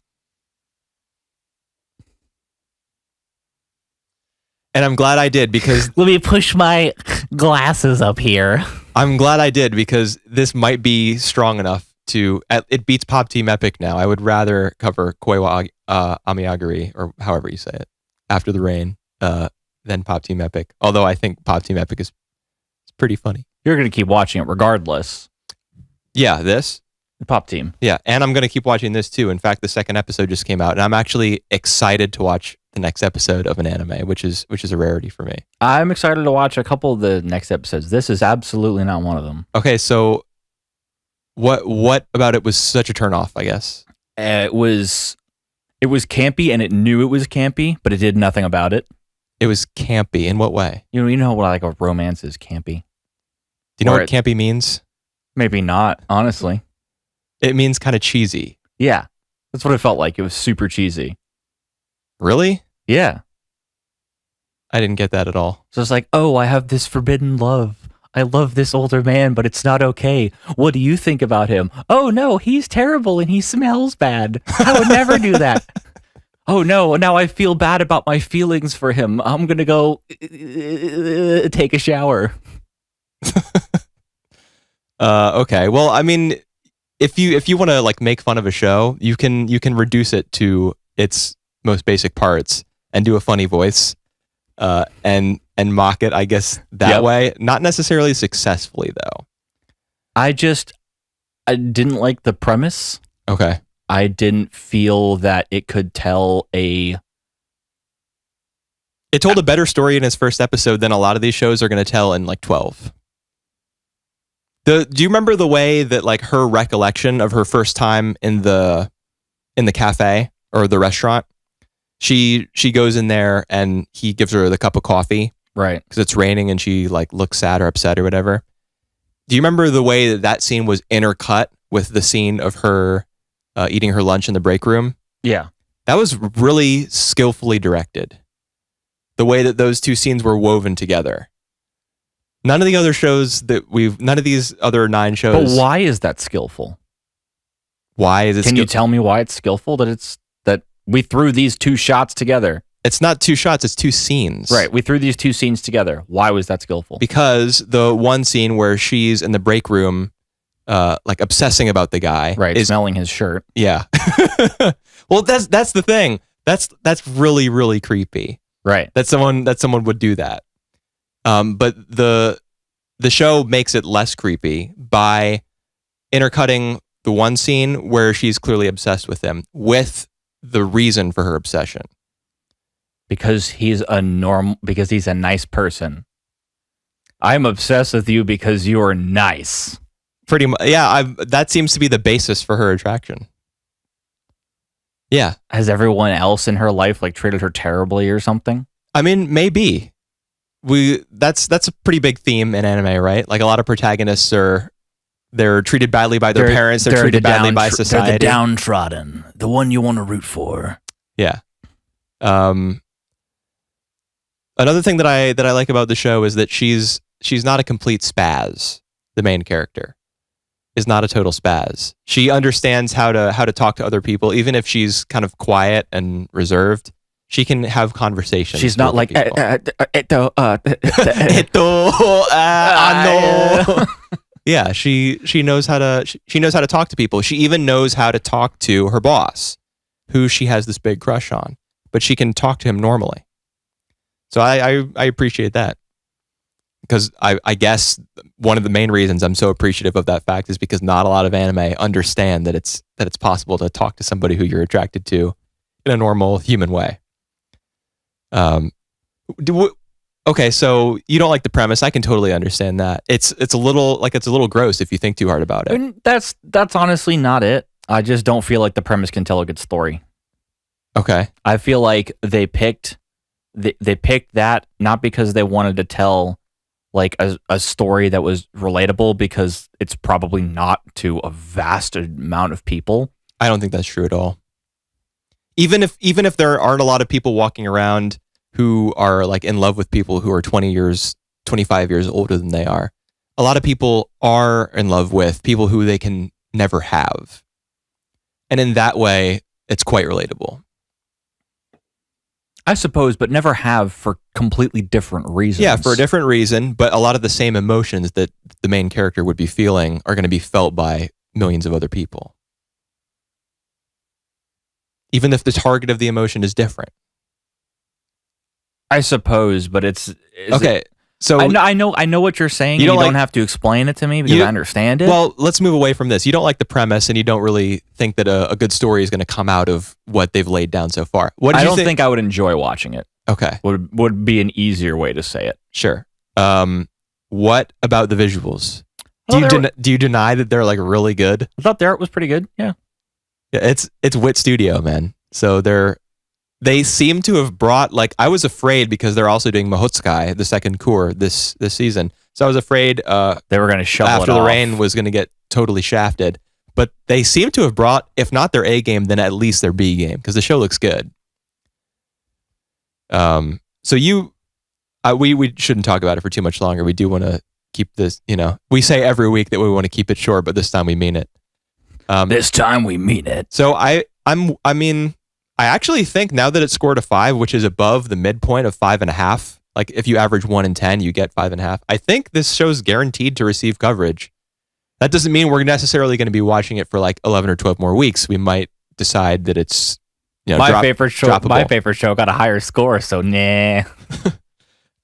And I'm glad I did because... Let me push my glasses up here. I'm glad I did because this might be strong enough to... It beats Pop Team Epic now. I would rather cover Koi wa Ameagari, or however you say it, After the Rain, than Pop Team Epic. Although I think Pop Team Epic is pretty funny. You're going to keep watching it regardless. Yeah, this? The Pop Team. Yeah, and I'm going to keep watching this too. In fact, the second episode just came out, and I'm actually excited to watch the next episode of an anime, which is a rarity for me. I'm excited to watch a couple of the next episodes. This is absolutely not one of them. Okay, so what about it was such a turnoff, I guess? It was campy, and it knew it was campy, but it did nothing about it. It was campy. In what way? You know what, like a romance is campy. Do you know what campy means? Maybe not, honestly. It means kind of cheesy. Yeah, that's what it felt like. It was super cheesy. Really? Yeah. I didn't get that at all. So it's like, oh, I have this forbidden love. I love this older man, but it's not okay. What do you think about him? Oh, no, he's terrible and he smells bad. I would never do that. Oh, no, now I feel bad about my feelings for him. I'm going to go take a shower. Okay. Well, I mean, if you want to like make fun of a show, you can reduce it to its most basic parts and do a funny voice, and mock it, I guess, that way. Not necessarily successfully though. I didn't like the premise. Okay. I didn't feel that it could tell a... It told a better story in its first episode than a lot of these shows are going to tell in like 12. Do you remember the way that like her recollection of her first time in the cafe or the restaurant? She goes in there and he gives her the cup of coffee, Right. because it's raining and she like looks sad or upset or whatever. Do you remember the way that scene was intercut with the scene of her eating her lunch in the break room? Yeah. That was really skillfully directed. The way that those two scenes were woven together. None of the other shows none of these other 9 shows. But why is that skillful? Why is it? Can you tell me why it's skillful that we threw these 2 shots together? It's not 2 shots, it's 2 scenes. Right. We threw these 2 scenes together. Why was that skillful? Because the one scene where she's in the break room, like obsessing about the guy, Right. Smelling his shirt. Yeah. Well, that's the thing. That's really, really creepy. Right. That someone would do that. But the show makes it less creepy by intercutting the one scene where she's clearly obsessed with him with the reason for her obsession. Because he's a nice person. I'm obsessed with you because you're nice. Pretty much, yeah. That seems to be the basis for her attraction. Yeah. Has everyone else in her life like treated her terribly or something? I mean, maybe. That's a pretty big theme in anime, right? Like a lot of protagonists they're treated badly by their parents. They're treated badly by society. They're the downtrodden, the one you want to root for. Yeah. Another thing that I like about the show is that she's not a complete spaz. The main character is not a total spaz. She understands how to talk to other people, even if she's kind of quiet and reserved. She can have conversations. She's not like Yeah, she knows how to talk to people. She even knows how to talk to her boss, who she has this big crush on, but she can talk to him normally. So I appreciate that, because I guess one of the main reasons I'm so appreciative of that fact is because not a lot of anime understand that it's possible to talk to somebody who you're attracted to in a normal human way. Okay, so you don't like the premise. I can totally understand that. It's a little gross if you think too hard about it. And that's honestly not it. I just don't feel like the premise can tell a good story. Okay. I feel like they picked that not because they wanted to tell like a story that was relatable, because it's probably not to a vast amount of people. I don't think that's true at all. Even if there aren't a lot of people walking around who are like in love with people who are 25 years older than they are, a lot of people are in love with people who they can never have. And in that way, it's quite relatable. I suppose, but never have for completely different reasons. Yeah, for a different reason, but a lot of the same emotions that the main character would be feeling are going to be felt by millions of other people. Even if the target of the emotion is different. I suppose, but it's okay. So I know what you're saying. You don't have to explain it to me because I understand it. Well, let's move away from this. You don't like the premise, and you don't really think that a good story is going to come out of what they've laid down so far. I don't think I would enjoy watching it. Okay, would be an easier way to say it. Sure. What about the visuals? Do you deny that they're like really good? I thought the art was pretty good. Yeah. Yeah, it's Wit Studio, man. So they seem to have brought, like, I was afraid because they're also doing Mahoutsukai, the second cour this season. So I was afraid they were going to shovel after it the off. rain was going to get totally shafted. But they seem to have brought, if not their A game, then at least their B game, because the show looks good. So we shouldn't talk about it for too much longer. We do want to keep this, we say every week that we want to keep it short, but this time we mean it. This time we mean it. So I actually think now that it's scored a 5, which is above the midpoint of 5.5, like if you average 1 in 10, you get 5.5. I think this show's guaranteed to receive coverage. That doesn't mean we're necessarily going to be watching it for like 11 or 12 more weeks. We might decide that it's my favorite show got a higher score, so nah.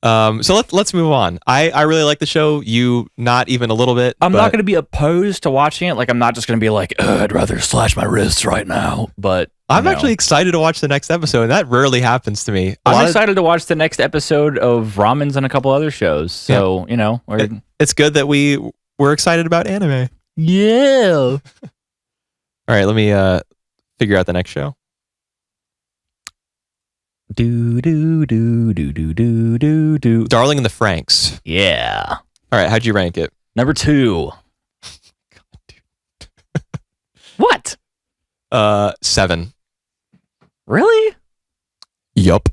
So let's move on. I really like the show. You not even a little bit. I'm not going to be opposed to watching it. Like, I'm not just going to be like, I'd rather slash my wrists right now. But I'm actually excited to watch the next episode, and that rarely happens to me. I'm excited to watch the next episode of Ramens and a couple other shows. So, it's good that we're excited about anime. Yeah. All right, let me figure out the next show. Do do do do do do do do. Darling in the Franxx. Yeah. All right, how'd you rank it? Number 2. What? 7. Really? Yup.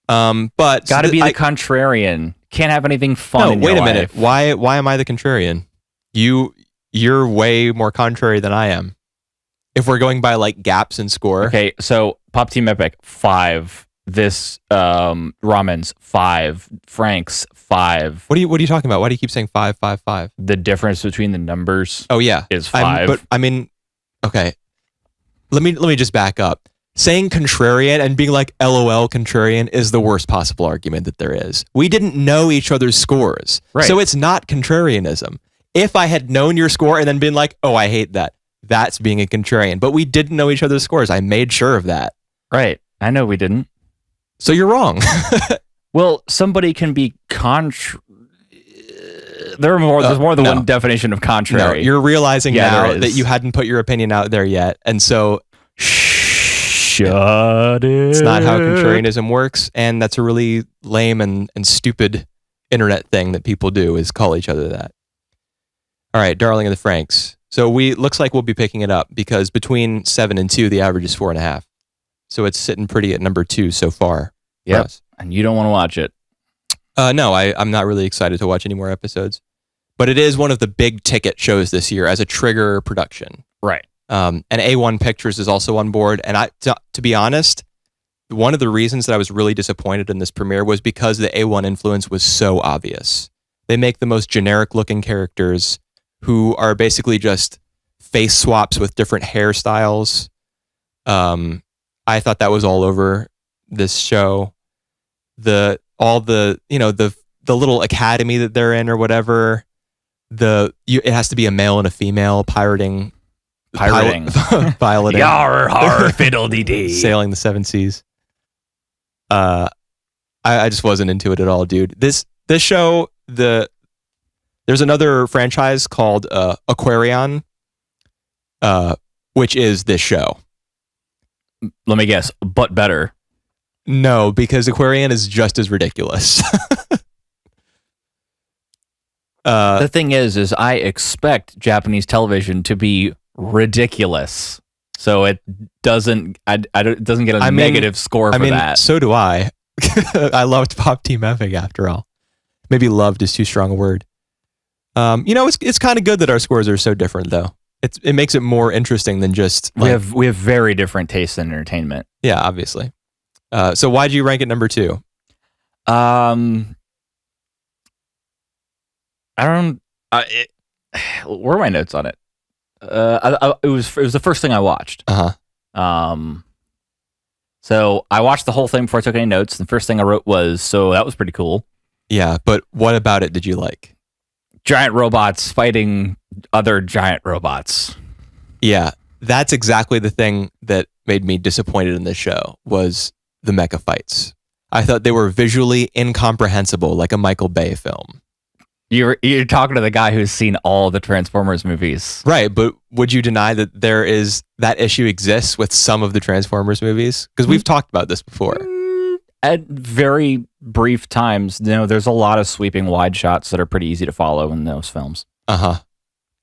But Gotta be the contrarian. Can't have anything fun in your wait a life. minute. Why am I the contrarian? You're way more contrary than I am. If we're going by like gaps in score. Okay, so Pop Team Epic 5. This Ramens 5. FranXX 5. What are you talking about? Why do you keep saying 5, 5, 5? The difference between the numbers. Oh yeah, is 5. But I mean, okay. Let me just back up. Saying contrarian and being like LOL contrarian is the worst possible argument that there is. We didn't know each other's scores, right. So it's not contrarianism. If I had known your score and then been like, oh, I hate that, that's being a contrarian. But we didn't know each other's scores. I made sure of that. Right. I know we didn't. So you're wrong. Well, somebody can be there's more than one definition of contrary. No, you're realizing now there that is. you hadn't put your opinion out there yet. And so shut it. It's not how contrarianism works. And that's a really lame and stupid internet thing that people do, is call each other that. All right, Darling of the FranXX. So looks like we'll be picking it up because between 7 and 2, the average is 4.5. So it's sitting pretty at number 2 so far. Yep. And you don't want to watch it. No, I'm not really excited to watch any more episodes. But it is one of the big ticket shows this year as a Trigger production. Right. And A1 Pictures is also on board. And to be honest, one of the reasons that I was really disappointed in this premiere was because the A1 influence was so obvious. They make the most generic looking characters who are basically just face swaps with different hairstyles. I thought that was all over this show. The little academy that they're in or whatever. It has to be a male and a female piloting. Yar har fiddle-dee dee. Sailing the 7 seas. I just wasn't into it at all, dude. This show, there's another franchise called Aquarion, which is this show. Let me guess, but better. No, because Aquarion is just as ridiculous. The thing is I expect Japanese television to be ridiculous, so it doesn't. It doesn't get a negative score for that. So do I. I loved Pop Team Epic after all. Maybe loved is too strong a word. It's kind of good that our scores are so different, though. It makes it more interesting than just like, we have very different tastes in entertainment. Yeah, obviously. So why'd you rank it number 2? I don't. Where are my notes on it? It was the first thing I watched. So I watched the whole thing before I took any notes. The first thing I wrote was, so that was pretty cool. Yeah, but what about it did you like? Giant robots fighting other giant robots. Yeah, that's exactly the thing that made me disappointed in this show was the mecha fights. I thought they were visually incomprehensible, like a Michael Bay film. You're talking to the guy who's seen all the Transformers movies. Right, but would you deny that that issue exists with some of the Transformers movies? Because we've talked about this before. At very brief times, there's a lot of sweeping wide shots that are pretty easy to follow in those films. How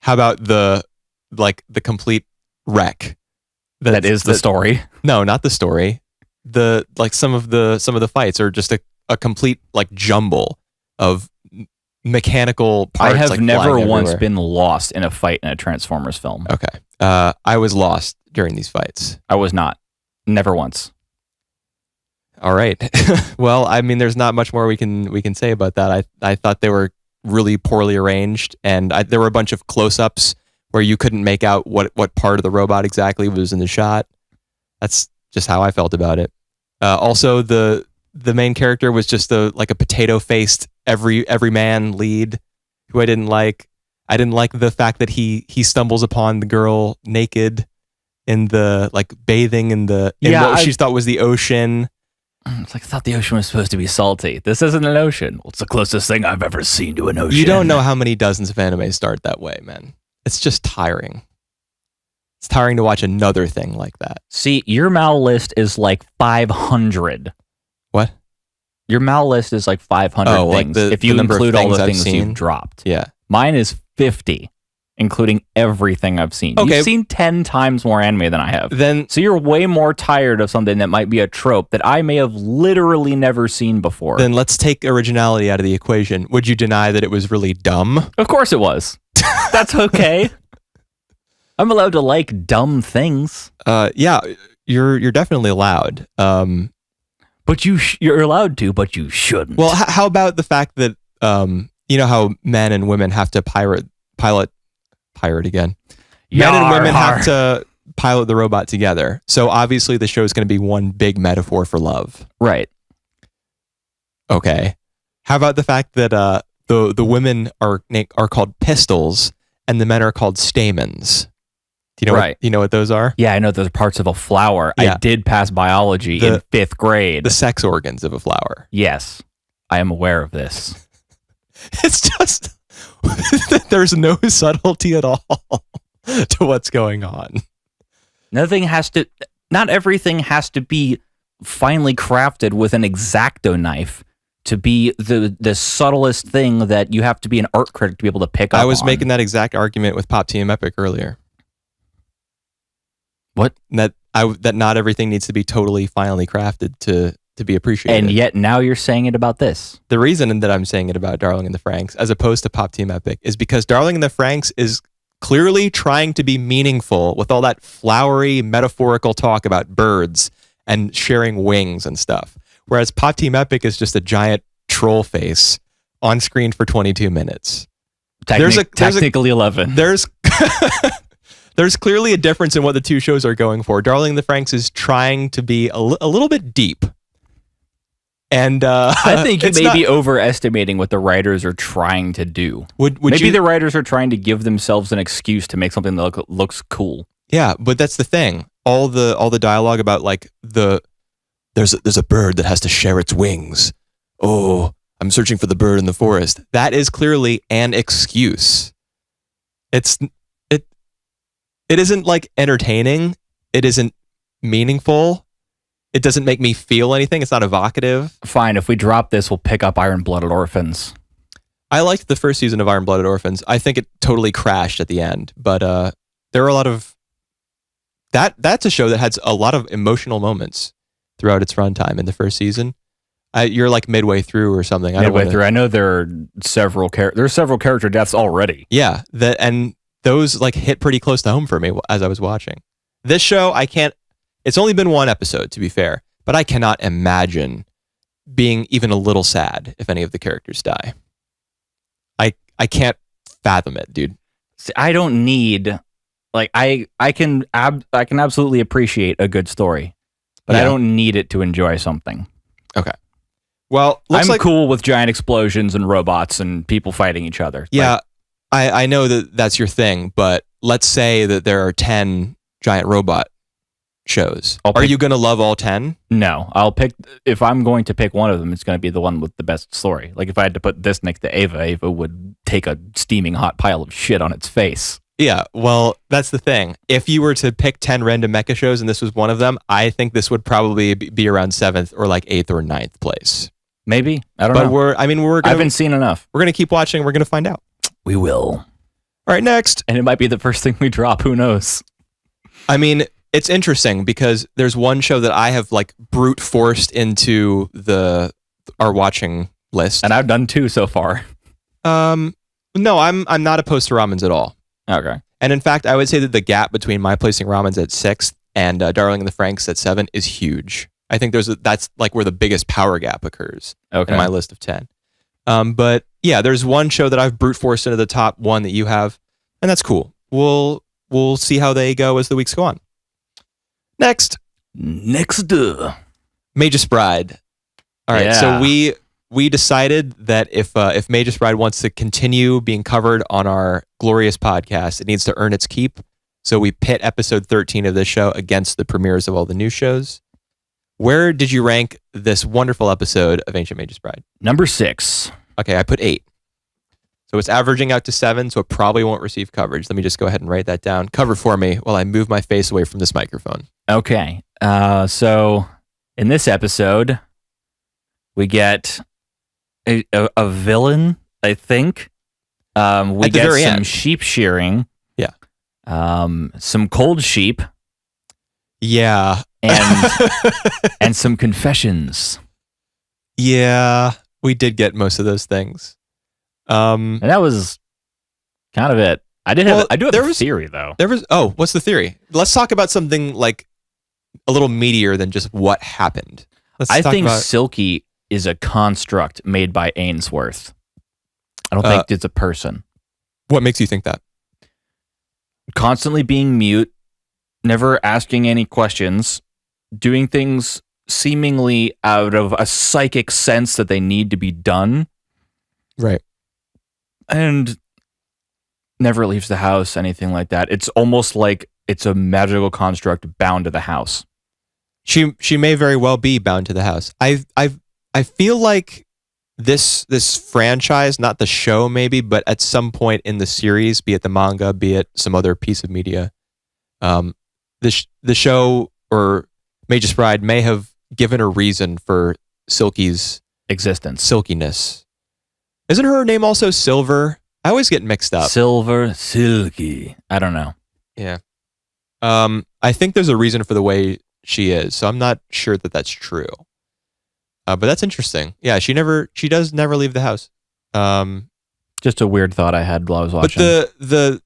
about the complete wreck? That is the story. No, not the story. Some of the fights are just a complete jumble of mechanical parts. I have never once everywhere. been lost in a fight in a Transformers film. Okay. I was lost during these fights. I was not. Never once. All right. Well, I mean, there's not much more we can say about that. I thought they were really poorly arranged, and there were a bunch of close-ups where you couldn't make out what part of the robot exactly was in the shot. That's just how I felt about it. Also, the the main character was just a potato-faced every man lead who I didn't like. I didn't like the fact that he stumbles upon the girl naked in the bathing in what she thought was the ocean. It's like, I thought the ocean was supposed to be salty. This isn't an ocean. Well, it's the closest thing I've ever seen to an ocean. You don't know how many dozens of anime start that way, man. It's just tiring. It's tiring to watch another thing like that. See, your Mal list is like 500. What? Your Mal list is like 500 things. If you include all the things you've dropped. Yeah. Mine is 50, including everything I've seen. Okay. You've seen 10 times more anime than I have. Then, so you're way more tired of something that might be a trope that I may have literally never seen before. Then let's take originality out of the equation. Would you deny that it was really dumb? Of course it was. That's okay. I'm allowed to like dumb things. Yeah, you're definitely allowed. But you're allowed to, but you shouldn't. Well, how about the fact that you know how men and women have to pirate again. Men and women have to pilot the robot together. So obviously the show is going to be one big metaphor for love. Right. Okay. How about the fact that the women are called pistils and the men are called stamens? Do you know what those are? Yeah, I know those are parts of a flower. Yeah. I did pass biology in 5th grade. The sex organs of a flower. Yes. I am aware of this. It's just there's no subtlety at all to what's going on. Not everything has to be finely crafted with an X-Acto knife to be the subtlest thing that you have to be an art critic to be able to pick up on. I was making that exact argument with Pop Team Epic earlier. What? That not everything needs to be totally finely crafted to be appreciated. And yet now you're saying it about this. The reason that I'm saying it about Darling in the Franxx as opposed to Pop Team Epic is because Darling in the Franxx is clearly trying to be meaningful with all that flowery metaphorical talk about birds and sharing wings and stuff. Whereas Pop Team Epic is just a giant troll face on screen for 22 minutes. Technically 11. There's clearly a difference in what the two shows are going for. Darling in the Franxx is trying to be a little bit deep. And I think you may be overestimating what the writers are trying to do. Maybe the writers are trying to give themselves an excuse to make something that looks cool. Yeah, but that's the thing. All the dialogue about there's a bird that has to share its wings. Oh, I'm searching for the bird in the forest. That is clearly an excuse. It isn't entertaining. It isn't meaningful. It doesn't make me feel anything. It's not evocative. Fine, if we drop this, we'll pick up Iron Blooded Orphans. I liked the first season of Iron Blooded Orphans. I think it totally crashed at the end, but there are a lot of that's a show that has a lot of emotional moments throughout its runtime in the first season. You're midway through or something. I know there are several character deaths already. Yeah, and those hit pretty close to home for me as I was watching. This show, it's only been one episode, to be fair, but I cannot imagine being even a little sad if any of the characters die. I can't fathom it, dude. See, I don't need I can absolutely appreciate a good story, but I don't need it to enjoy something. Okay. Well, I'm cool with giant explosions and robots and people fighting each other. Yeah, I know that that's your thing, but let's say that there are 10 giant robot shows. Are you going to love all 10? No, if I'm going to pick one of them, it's going to be the one with the best story. If I had to put this next to Ava would take a steaming hot pile of shit on its face. Yeah, well, that's the thing. If you were to pick 10 random mecha shows and this was one of them, I think this would probably be around 7th or 8th or 9th place. Maybe. I don't know. I haven't seen enough. We're going to keep watching. We're going to find out. We will. All right, next. And it might be the first thing we drop. Who knows? It's interesting because there's one show that I have brute forced into our watching list. And I've done 2 so far. No, I'm not opposed to Ramens at all. Okay. And in fact, I would say that the gap between my placing Ramens at 6th and Darling in the Franxx at 7 is huge. I think that's where the biggest power gap occurs in my list of 10. But yeah, there's one show that I've brute forced into the top 1 that you have, and that's cool. We'll see how they go as the weeks go on. Next, Mage's Bride. All right, Yeah. so we decided that if Magus Bride wants to continue being covered on our glorious podcast, it needs to earn its keep. So we pit episode 13 of this show against the premieres of all the new shows. Where did you rank this wonderful episode of Ancient Magus Bride? Number 6. Okay, I put 8. So it's averaging out to 7, so it probably won't receive coverage. Let me just go ahead and write that down. Cover for me while I move my face away from this microphone. Okay. So in this episode, we get a villain, I think. We get some sheep shearing. Yeah. Some cold sheep. Yeah. And some confessions. Yeah, we did get most of those things. And that was kind of it. I do have a theory though. What's the theory? Let's talk about something like a little meatier than just what happened. I think Silky is a construct made by Ainsworth. I don't think it's a person. What makes you think that? Constantly being mute, never asking any questions, doing things seemingly out of a psychic sense that they need to be done. Right. And never leaves the house, anything like that. It's almost like it's a magical construct bound to the house. She may very well be bound to the house. I feel like this franchise, not the show maybe, but at some point in the series, be it the manga, be it some other piece of media, the show or Magus Bride may have given a reason for Silky's existence. Silkiness. Isn't her name also Silver? I always get mixed up. Silver, Silky. I don't know. Yeah. I think there's a reason for the way she is, so I'm not sure that that's true. But that's interesting. Yeah, she does never leave the house. Just a weird thought I had while I was watching. But the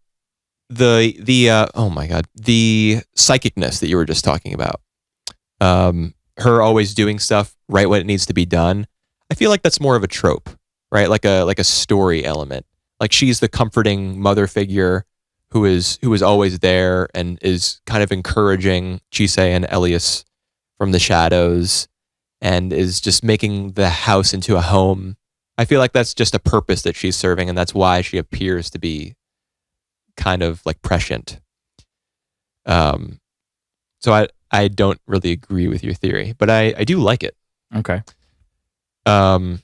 oh my god, the psychicness that you were just talking about, her always doing stuff right when it needs to be done. I feel like that's more of a trope, right? Like a story element. Like she's the comforting mother figure who is always there and is kind of encouraging Chise and Elias from the shadows and is just making the house into a home. I feel like that's just a purpose that she's serving, and that's why she appears to be kind of like prescient. So I don't really agree with your theory, but I do like it. Okay. So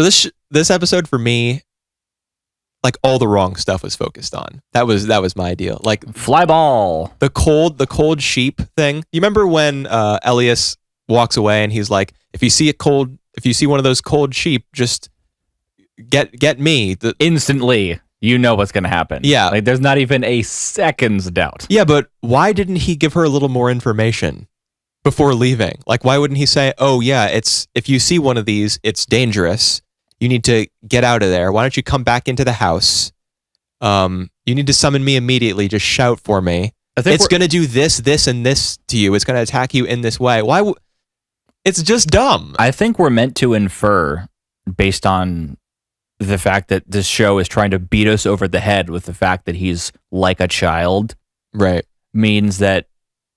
this episode for me, like all the wrong stuff was focused on. That was my deal. Like fly ball. The cold sheep thing. You remember when Elias walks away and he's like, if you see one of those cold sheep, just get me. Instantly, you know what's gonna happen. Yeah. Like there's not even a second's doubt. Yeah, but why didn't he give her a little more information before leaving? Like why wouldn't he say, oh yeah, if you see one of these, it's dangerous. You need to get out of there. Why don't you come back into the house? You need to summon me immediately. Just shout for me. It's going to do this, this, and this to you. It's going to attack you in this way. It's just dumb. I think we're meant to infer, based on the fact that this show is trying to beat us over the head with the fact that he's like a child. Right. Means that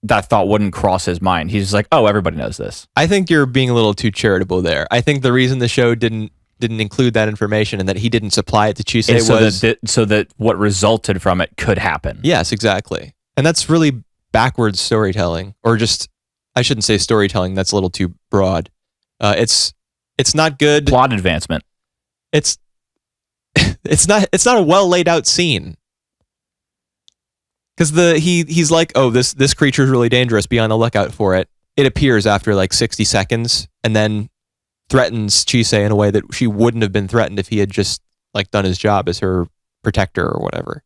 thought wouldn't cross his mind. He's like, oh, everybody knows this. I think you're being a little too charitable there. I think the reason the show didn't include that information and that he didn't supply it to Chise was so that what resulted from it could happen. Yes, exactly. And that's really backwards storytelling, or just, I shouldn't say storytelling. That's a little too broad. It's not good. Plot advancement. It's not a well laid out scene. Because he's like, oh, this creature is really dangerous. Be on the lookout for it. It appears after like 60 seconds, and then threatens Chise in a way that she wouldn't have been threatened if he had just like done his job as her protector or whatever.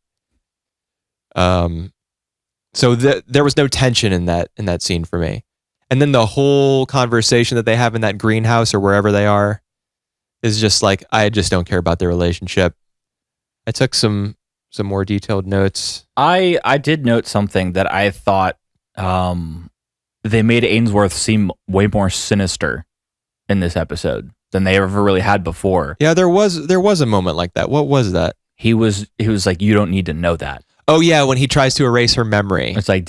So there was no tension in that scene for me. And then the whole conversation that they have in that greenhouse or wherever they are is just like, I just don't care about their relationship. I took some more detailed notes. I did note something that I thought they made Ainsworth seem way more sinister in this episode than they ever really had before. Yeah, there was a moment like that. What was that? He was like, you don't need to know that. Oh yeah, when he tries to erase her memory. It's like,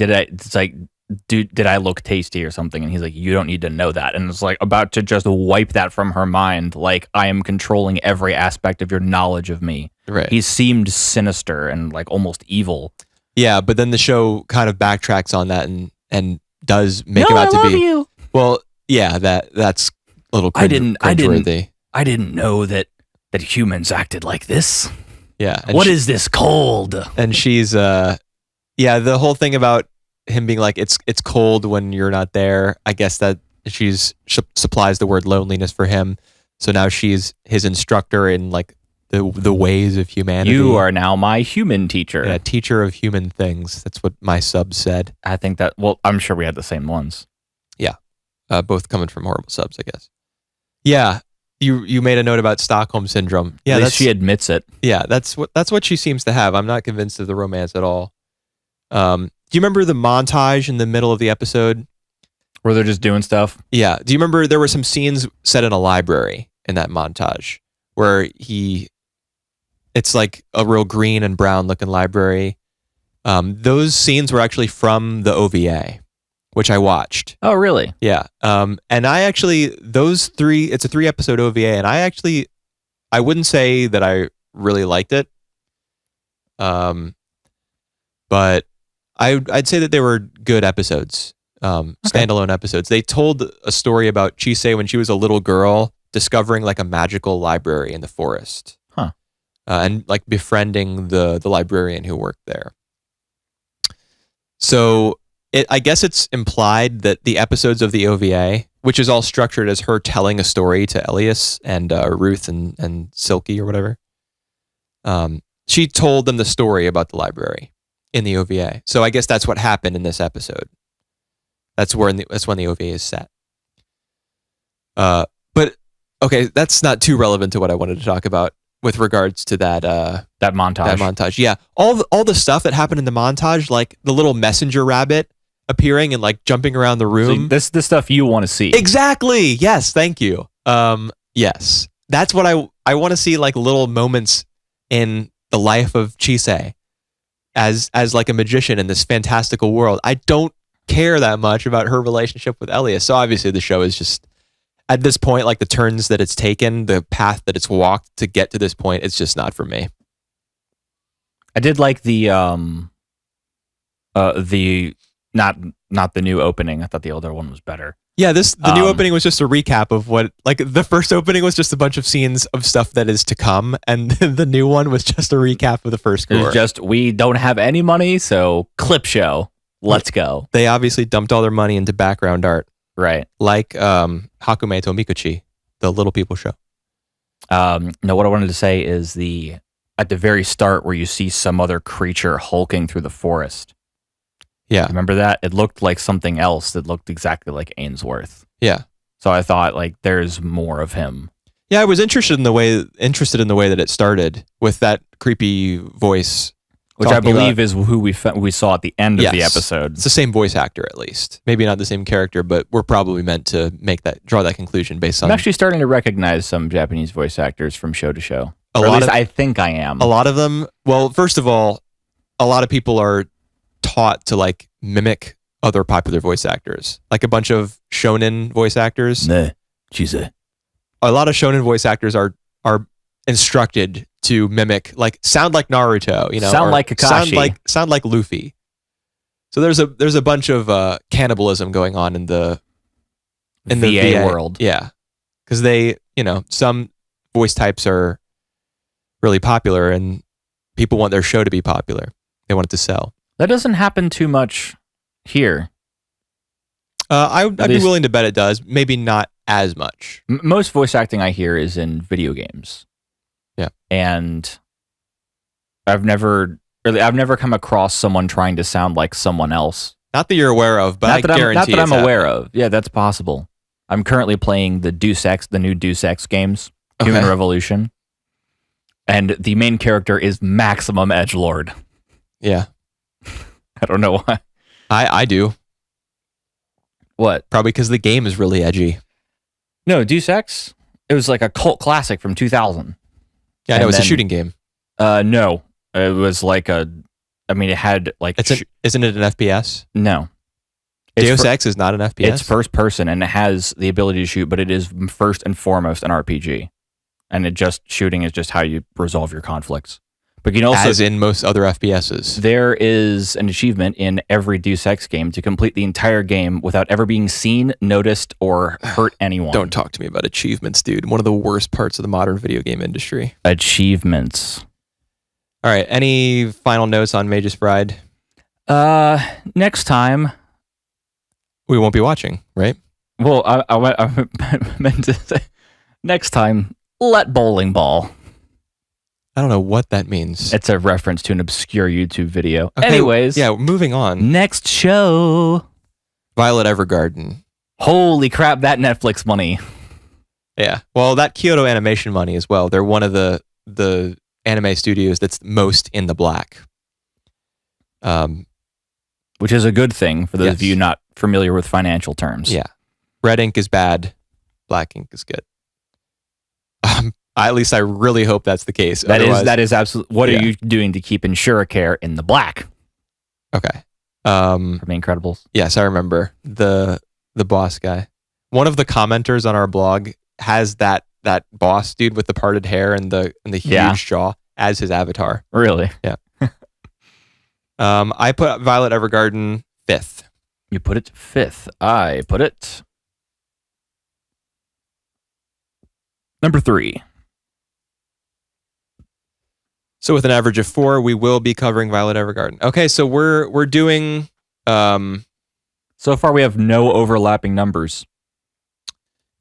did I look tasty or something? And he's like, you don't need to know that. And it's like about to just wipe that from her mind. Like, I am controlling every aspect of your knowledge of me. Right. He seemed sinister and like almost evil. Yeah, but then the show kind of backtracks on that and does make him out to be. You. Well, yeah, that's a little cringeworthy. I didn't know that humans acted like this. Yeah. What is this cold? And she's the whole thing about him being like it's cold when you're not there. I guess that supplies the word loneliness for him. So now she's his instructor in like the ways of humanity. You are now my human teacher. Yeah, teacher of human things. That's what my sub said. I think that. Well, I'm sure we had the same ones. Yeah, both coming from horrible subs, I guess. Yeah, you made a note about Stockholm syndrome. Yeah, at least she admits it. Yeah, that's what she seems to have. I'm not convinced of the romance at all. Do you remember the montage in the middle of the episode where they're just doing stuff? Yeah. Do you remember there were some scenes set in a library in that montage where it's like a real green and brown looking library. Those scenes were actually from the OVA, which I watched. Oh, really? Yeah. And I actually, it's a 3-episode OVA, and I wouldn't say that I really liked it. But I'd say that they were good episodes, standalone episodes. They told a story about Chise when she was a little girl discovering like a magical library in the forest. And like befriending the librarian who worked there. So I guess it's implied that the episodes of the OVA, which is all structured as her telling a story to Elias and Ruth and Silky or whatever, she told them the story about the library in the OVA. So I guess that's what happened in this episode. That's when the OVA is set. But okay, that's not too relevant to what I wanted to talk about with regards to that montage. That montage. Yeah. All the stuff that happened in the montage, like the little messenger rabbit appearing and like jumping around the room. So this the stuff you want to see. Exactly. Yes, thank you. Yes. That's what I want to see, like little moments in the life of Chise as like a magician in this fantastical world. I don't care that much about her relationship with Elias. So obviously the show is just, at this point, like the turns that it's taken, the path that it's walked to get to this point, it's just not for me. I did like the not the new opening. I thought the older one was better. Yeah, the new opening was just a recap of what, like the first opening was just a bunch of scenes of stuff that is to come, and the new one was just a recap of the first score. It's just, we don't have any money, so clip show. Let's go. They obviously dumped all their money into background art. Right. Like Hakumei to Mikochi, the Little People show. No, what I wanted to say is at the very start where you see some other creature hulking through the forest. Yeah. Remember that? It looked like something else that looked exactly like Ainsworth. Yeah. So I thought like there's more of him. Yeah, I was interested in the way that it started with that creepy voice. Which I believe is who we saw at the end of the episode. It's the same voice actor, at least. Maybe not the same character, but we're probably meant to draw that conclusion based on. I'm actually starting to recognize some Japanese voice actors from show to show. I think I am. A lot of them. Well, first of all, a lot of people are taught to like mimic other popular voice actors, like a bunch of shonen voice actors. A lot of shonen voice actors are instructed to mimic, like sound like Naruto, sound like Kakashi, sound like Luffy. So there's a bunch of cannibalism going on in the VA world. Yeah, because they, some voice types are really popular, and people want their show to be popular. They want it to sell. That doesn't happen too much here. I'd be willing to bet it does. Maybe not as much. Most voice acting I hear is in video games. Yeah. And I've never come across someone trying to sound like someone else. Not that you're aware of, but not that I'm aware of. Yeah, that's possible. I'm currently playing the new Deus Ex games, Human Revolution. And the main character is Maximum Edgelord. Yeah. I don't know why. I do. What? Probably because the game is really edgy. No, Deus Ex? It was like a cult classic from 2000. Yeah, I know, it's a shooting game. No. It was like it had like... Isn't it an FPS? No. Deus Ex is not an FPS. It's first person and it has the ability to shoot, but it is first and foremost an RPG. And shooting is just how you resolve your conflicts. But you can also, as in most other FPSs. There is an achievement in every Deus Ex game to complete the entire game without ever being seen, noticed, or hurt anyone. Don't talk to me about achievements, dude. One of the worst parts of the modern video game industry. Achievements. All right. Any final notes on Mage's Bride? Next time. We won't be watching, right? Well, I meant to say, next time, let bowling ball. I don't know what that means. It's a reference to an obscure YouTube video. Okay, Anyways. Yeah, moving on. Next show. Violet Evergarden. Holy crap, that Netflix money. Yeah. Well, that Kyoto Animation money as well. They're one of the anime studios that's most in the black. Which is a good thing for those of you not familiar with financial terms. Yeah. Red ink is bad. Black ink is good. At least I really hope that's the case. That is absolutely. What are you doing to keep Insuricare in the black? Okay. From The Incredibles. Yes, I remember the boss guy. One of the commenters on our blog has that boss dude with the parted hair and the huge jaw as his avatar. Really? Yeah. I put Violet Evergarden 5th. You put it 5th. I put it number 3. So with an average of 4, we will be covering Violet Evergarden. Okay, so we're doing. So far, we have no overlapping numbers.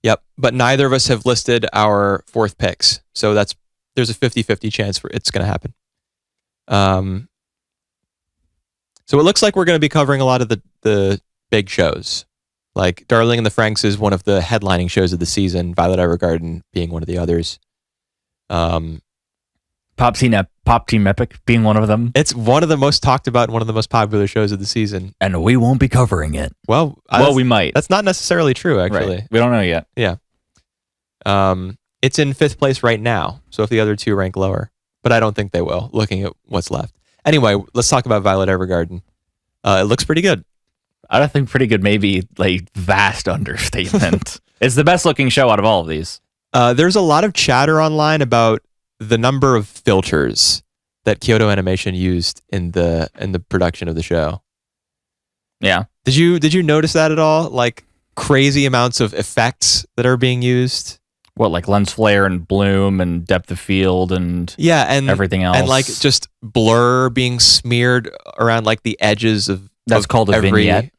Yep, but neither of us have listed our 4th picks, so there's a 50-50 chance for it's going to happen. So it looks like we're going to be covering a lot of the big shows, like Darling in the Franxx is one of the headlining shows of the season. Violet Evergarden being one of the others. Pop Team Epic being one of them. It's one of the most talked about and one of the most popular shows of the season. And we won't be covering it. Well, we might. That's not necessarily true, actually. Right. We don't know yet. Yeah. It's in 5th place right now, so if the other two rank lower. But I don't think they will, looking at what's left. Anyway, let's talk about Violet Evergarden. It looks pretty good. I don't think pretty good may be like vast understatement. It's the best looking show out of all of these. There's a lot of chatter online about the number of filters that Kyoto Animation used in the production of the show. Yeah. Did you notice that at all? Like crazy amounts of effects that are being used? What, like lens flare and bloom and depth of field and everything else? And like just blur being smeared around like the edges of That's called a vignette.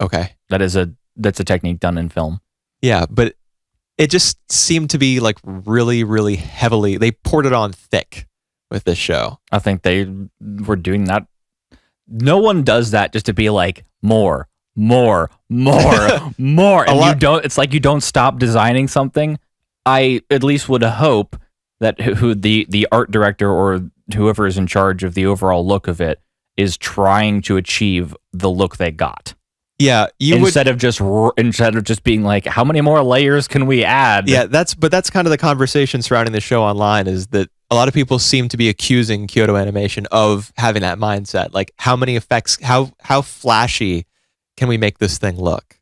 Okay. That's a technique done in film. Yeah, but it just seemed to be like really, really heavily. They poured it on thick with this show. I think they were doing that. No one does that just to be like more. And it's like you don't stop designing something. I at least would hope that who the art director or whoever is in charge of the overall look of it is trying to achieve the look they got. Yeah, instead of just being like, how many more layers can we add? Yeah, that's kind of the conversation surrounding the show online, is that a lot of people seem to be accusing Kyoto Animation of having that mindset. Like, how many effects, how flashy can we make this thing look?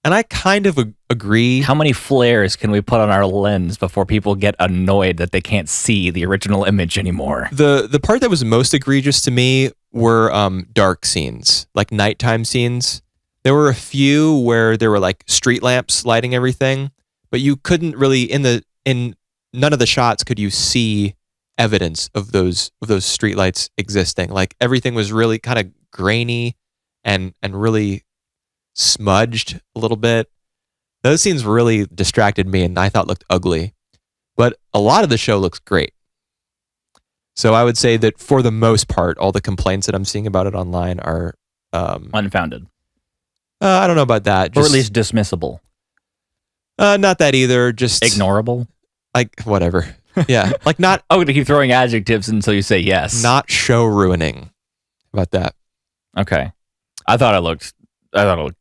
And I kind of agree. How many flares can we put on our lens before people get annoyed that they can't see the original image anymore? The part that was most egregious to me were dark scenes, like nighttime scenes. There were a few where there were like street lamps lighting everything, but you couldn't really in none of the shots could you see evidence of those street lights existing. Like everything was really kind of grainy and really smudged a little bit. Those scenes really distracted me and I thought looked ugly. But a lot of the show looks great. So I would say that for the most part, all the complaints that I'm seeing about it online are unfounded. I don't know about that. Or at least dismissible. Not that either. Just ignorable. Like whatever. Yeah. Like not. I'm gonna keep throwing adjectives until you say yes. Not show ruining. How about that? Okay. I thought it looked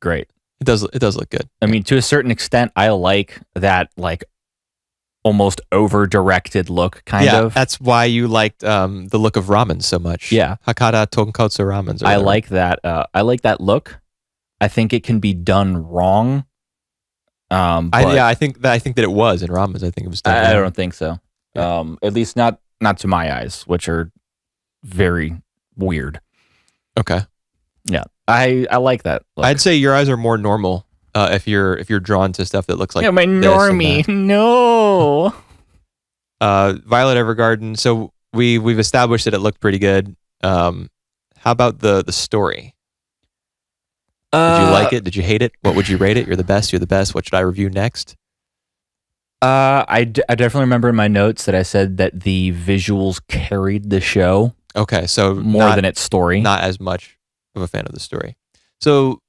great. It does look good. I mean, to a certain extent, I like that like almost over directed look kind of. That's why you liked the look of Ramens so much. Yeah. Hakata Tonkotsu Ramens. I like that. I like that look. I think it can be done wrong. But I think that it was in Ramens. I think it was done I wrong. don't think so. Yeah. At least not to my eyes, which are very weird. Okay. Yeah, I like that look. I'd say your eyes are more normal if you're drawn to stuff that looks like my this and normie. that. No. Violet Evergarden. So we've established that it looked pretty good. How about the story? Did you like it? Did you hate it? What would you rate it? You're the best. You're the best. What should I review next? I definitely remember in my notes that I said that the visuals carried the show. Okay, so more than its story. Not as much of a fan of the story. So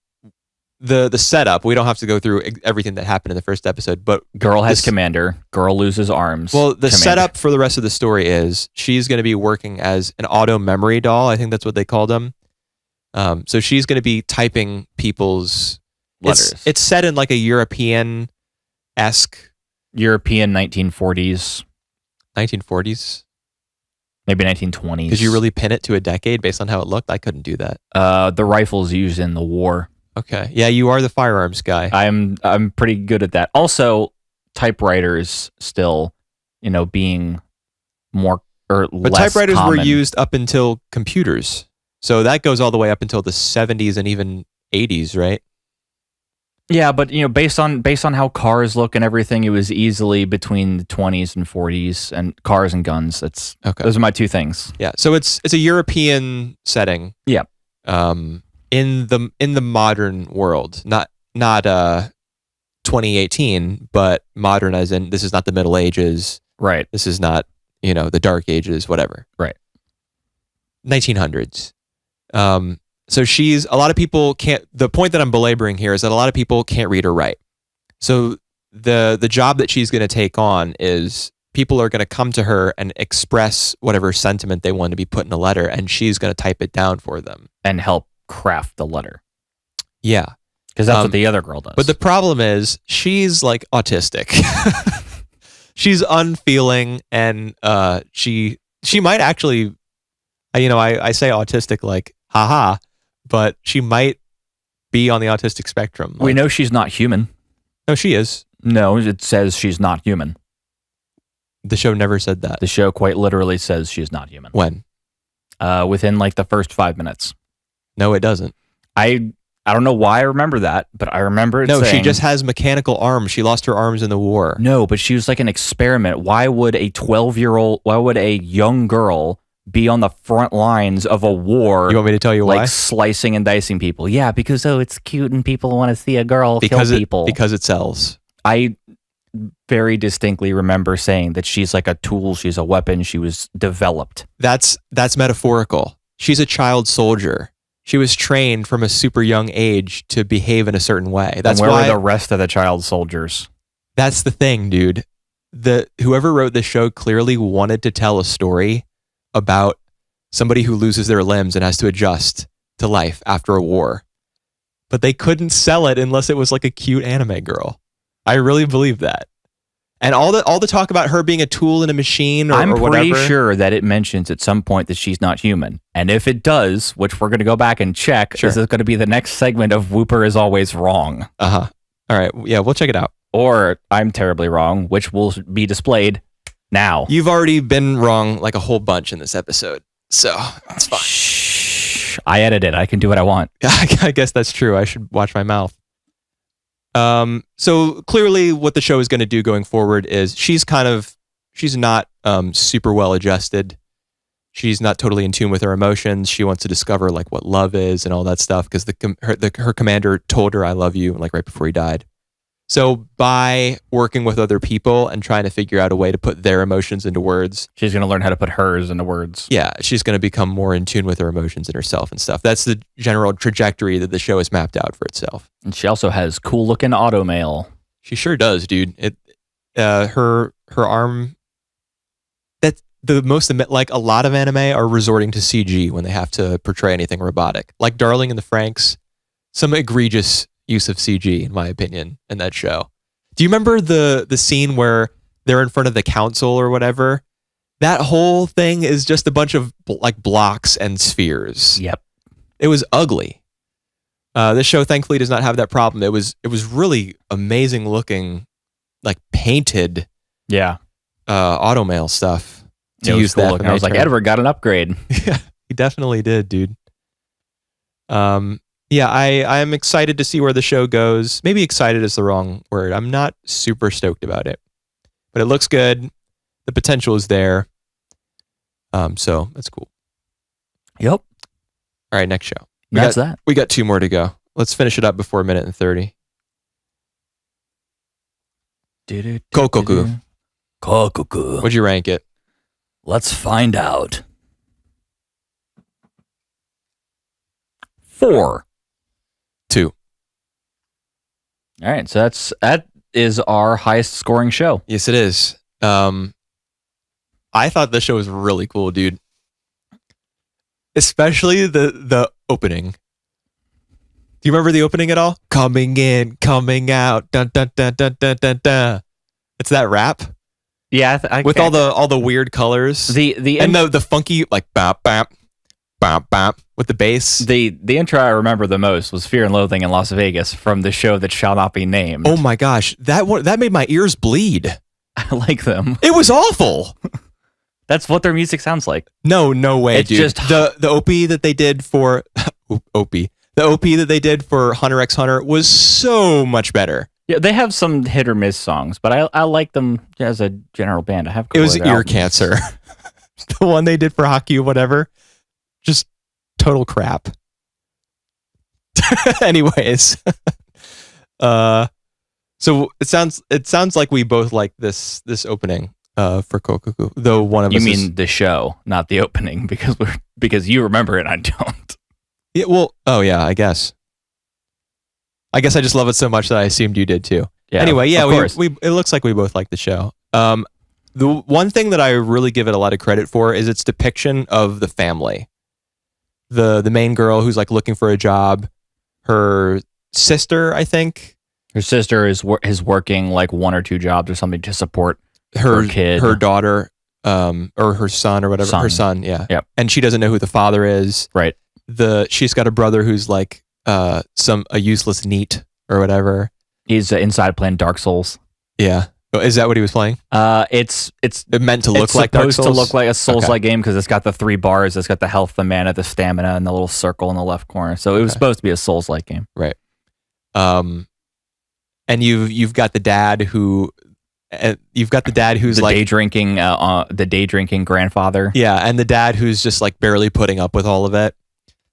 the setup, we don't have to go through everything that happened in the first episode, but girl has commander, girl loses arms. Well, the setup for the rest of the story is she's going to be working as an auto memory doll. I think that's what they called them. So she's going to be typing people's letters. It's set in like a European 1940s. 1940s? Maybe 1920s. Could you really pin it to a decade based on how it looked? I couldn't do that. The rifles used in the war. Okay. Yeah, you are the firearms guy. I'm pretty good at that. Also, typewriters still, being more or less. But typewriters common. were used up until computers. So that goes all the way up until the 70s and even 80s, right? Yeah, but based on how cars look and everything, it was easily between the 20s and 40s, and cars and guns. That's okay. Those are my two things. Yeah, so it's a European setting. Yeah. In the modern world, not 2018, but modern as in this is not the Middle Ages. Right. This is not the Dark Ages, whatever. Right. 1900s. So a lot of people can't, the point that I'm belaboring here is that a lot of people can't read or write. So the job that she's going to take on is people are going to come to her and express whatever sentiment they want to be put in a letter, and she's going to type it down for them. And help craft the letter. Yeah. Because that's what the other girl does. But the problem is she's like autistic. She's unfeeling, and she might actually, I say autistic like, haha, but she might be on the autistic spectrum. We know she's not human. No, she is. No, it says she's not human. The show never said that. The show quite literally says she's not human. When? Within like the first 5 minutes. No, it doesn't. I don't know why I remember that, but I remember it saying... No, she just has mechanical arms. She lost her arms in the war. No, but she was like an experiment. Why would a young girl be on the front lines of a war? You want me to tell you why? Like slicing and dicing people. Yeah, because it's cute and people want to see a girl kill people. Because it sells. I very distinctly remember saying that she's like a tool, she's a weapon, she was developed. That's metaphorical. She's a child soldier. She was trained from a super young age to behave in a certain way. That's where why were the rest of the child soldiers? That's the thing, dude. Whoever wrote this show clearly wanted to tell a story about somebody who loses their limbs and has to adjust to life after a war. But they couldn't sell it unless it was like a cute anime girl. I really believe that. And all the talk about her being a tool in a machine or whatever. I'm pretty sure that it mentions at some point that she's not human. And if it does, which we're going to go back and check, sure. This is going to be the next segment of Whooper is Always Wrong. Uh-huh. All right. Yeah, we'll check it out. Or I'm Terribly Wrong, which will be displayed now. You've already been wrong like a whole bunch in this episode. So, it's fine. Shh. I edited. I can do what I want. I guess that's true. I should watch my mouth. So clearly what the show is going to do going forward is she's not super well adjusted. She's not totally in tune with her emotions. She wants to discover like what love is and all that stuff because her commander told her I love you like right before he died. So by working with other people and trying to figure out a way to put their emotions into words, she's going to learn how to put hers into words. Yeah, she's going to become more in tune with her emotions and herself and stuff. That's the general trajectory that the show has mapped out for itself. And she also has cool looking auto mail. She sure does, dude. Her arm. That's the most, like a lot of anime are resorting to CG when they have to portray anything robotic. Like Darling and the Franxx, some egregious use of CG, in my opinion, in that show. Do you remember the scene where they're in front of the council or whatever? That whole thing is just a bunch of like blocks and spheres. Yep. It was ugly. This show thankfully does not have that problem. It was really amazing looking, like painted Yeah. automail stuff to It was use cool that. looking. I was like, Edward got an upgrade. Yeah, he definitely did, dude. Yeah, I am excited to see where the show goes. Maybe excited is the wrong word. I'm not super stoked about it, but it looks good. The potential is there. So that's cool. Yep. All right, next show. That's that. We got 2 more to go. Let's finish it up before 1:30. Kokkoku. Kokkoku. What'd you rank it? Let's find out. 4. 2. All right, so that is our highest scoring show. Yes, it is. I thought the show was really cool, dude. Especially the opening. Do you remember the opening at all? Coming in, coming out, dun dun dun dun dun dun dun. It's that rap Yeah, with all the weird colors. The funky like bop bop bop bop with the bass. The intro I remember the most was Fear and Loathing in Las Vegas from the show that shall not be named. Oh my gosh, that made my ears bleed. I like them. It was awful. That's what their music sounds like. No way, It's dude. just The OP that they did for the OP that they did for Hunter x Hunter was so much better. Yeah, they have some hit or miss songs, but I like them as a general band. I have. It was ear cancer. The one they did for Hakyuu, whatever, just total crap. Anyways, so it sounds like we both like this opening for Kokkoku, though one of us. You mean the show, not the opening, because you remember it, I don't. Yeah, well, oh yeah, I guess I just love it so much that I assumed you did too. Yeah, anyway, yeah, of course. we it looks like we both like the show. The one thing that I really give it a lot of credit for is its depiction of the family. The main girl who's like looking for a job, her sister, I think. Her sister is working like 1 or 2 jobs or something to support her kid, her daughter, or her son or whatever. Her son, yeah. Yep. And she doesn't know who the father is. Right. She's got a brother who's like a useless NEET or whatever. He's inside playing Dark Souls. Yeah. Is that what he was playing? It's meant to look like Dark Souls? It's supposed to look like a Souls-like game because it's got the 3 bars. It's got the health, the mana, the stamina, and the little circle in the left corner. So it was supposed to be a Souls-like game. Right. And you've got the dad who's the like the day drinking grandfather. Yeah, and the dad who's just like barely putting up with all of it.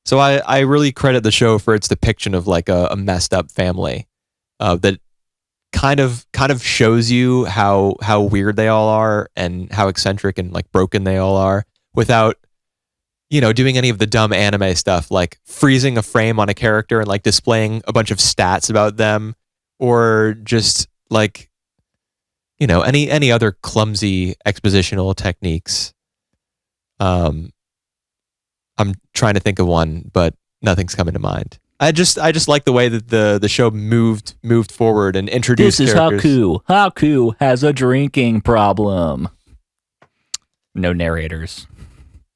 So I really credit the show for its depiction of like a messed up family that kind of shows you how weird they all are and how eccentric and like broken they all are without doing any of the dumb anime stuff like freezing a frame on a character and like displaying a bunch of stats about them or just like any other clumsy expositional techniques. I'm trying to think of one, but nothing's coming to mind. I just like the way that the show moved forward and introduced characters. This is Hakyuu. Hakyuu has a drinking problem. No narrators.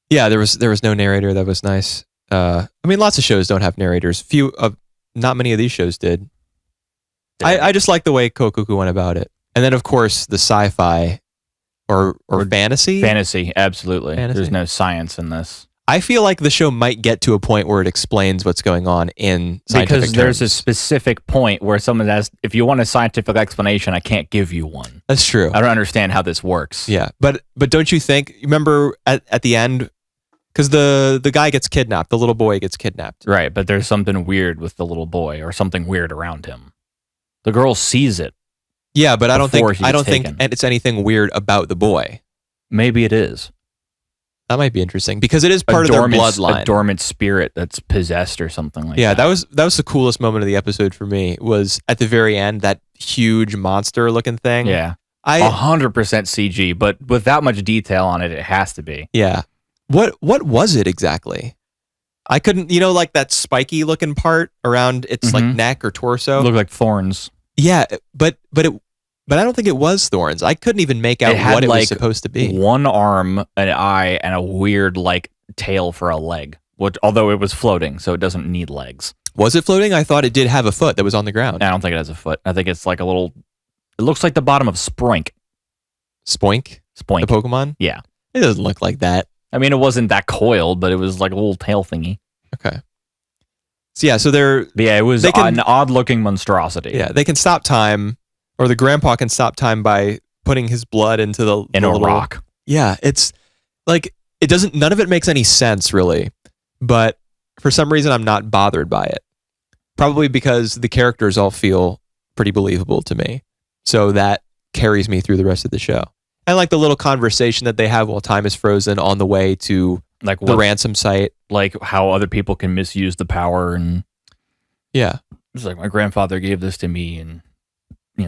Yeah, there was no narrator. That was nice. I mean, lots of shows don't have narrators. Not many of these shows did. I just like the way Kokkoku went about it. And then, of course, the sci-fi or fantasy. Fantasy, absolutely. Fantasy. There's no science in this. I feel like the show might get to a point where it explains what's going on in scientific because there's terms. a specific point where someone asks, if you want a scientific explanation, I can't give you one. That's true. I don't understand how this works. Yeah, but don't you think? Remember at the end, because the guy gets kidnapped, the little boy gets kidnapped. Right, but there's something weird with the little boy or something weird around him. The girl sees it. Yeah, but I don't think taken. it's anything weird about the boy. Maybe it is. That might be interesting because it is part of their bloodline. A dormant spirit that's possessed or something like that. Yeah, that was the coolest moment of the episode for me. Was at the very end, that huge monster looking thing. Yeah, 100% CG, but with that much detail on it, it has to be. Yeah. What was it exactly? I couldn't, like that spiky looking part around its like neck or torso. It looked like thorns. Yeah, but I don't think it was thorns. I couldn't even make out what it was supposed to be. One arm, an eye, and a weird like tail for a leg. Although it was floating, so it doesn't need legs. Was it floating? I thought it did have a foot that was on the ground. I don't think it has a foot. I think it's like a little. It looks like the bottom of Spoink. Spoink? Spoink. The Pokemon? Yeah. It doesn't look like that. I mean, it wasn't that coiled, but it was like a little tail thingy. Okay. So yeah, so it was an odd-looking monstrosity. Yeah, they can stop time, or the grandpa can stop time by putting his blood into the little rock. Yeah, it's like it doesn't. None of it makes any sense really, but for some reason I'm not bothered by it. Probably because the characters all feel pretty believable to me, so that carries me through the rest of the show. And like the little conversation that they have while time is frozen on the way to like the ransom site. Like how other people can misuse the power. And yeah. It's like, my grandfather gave this to me and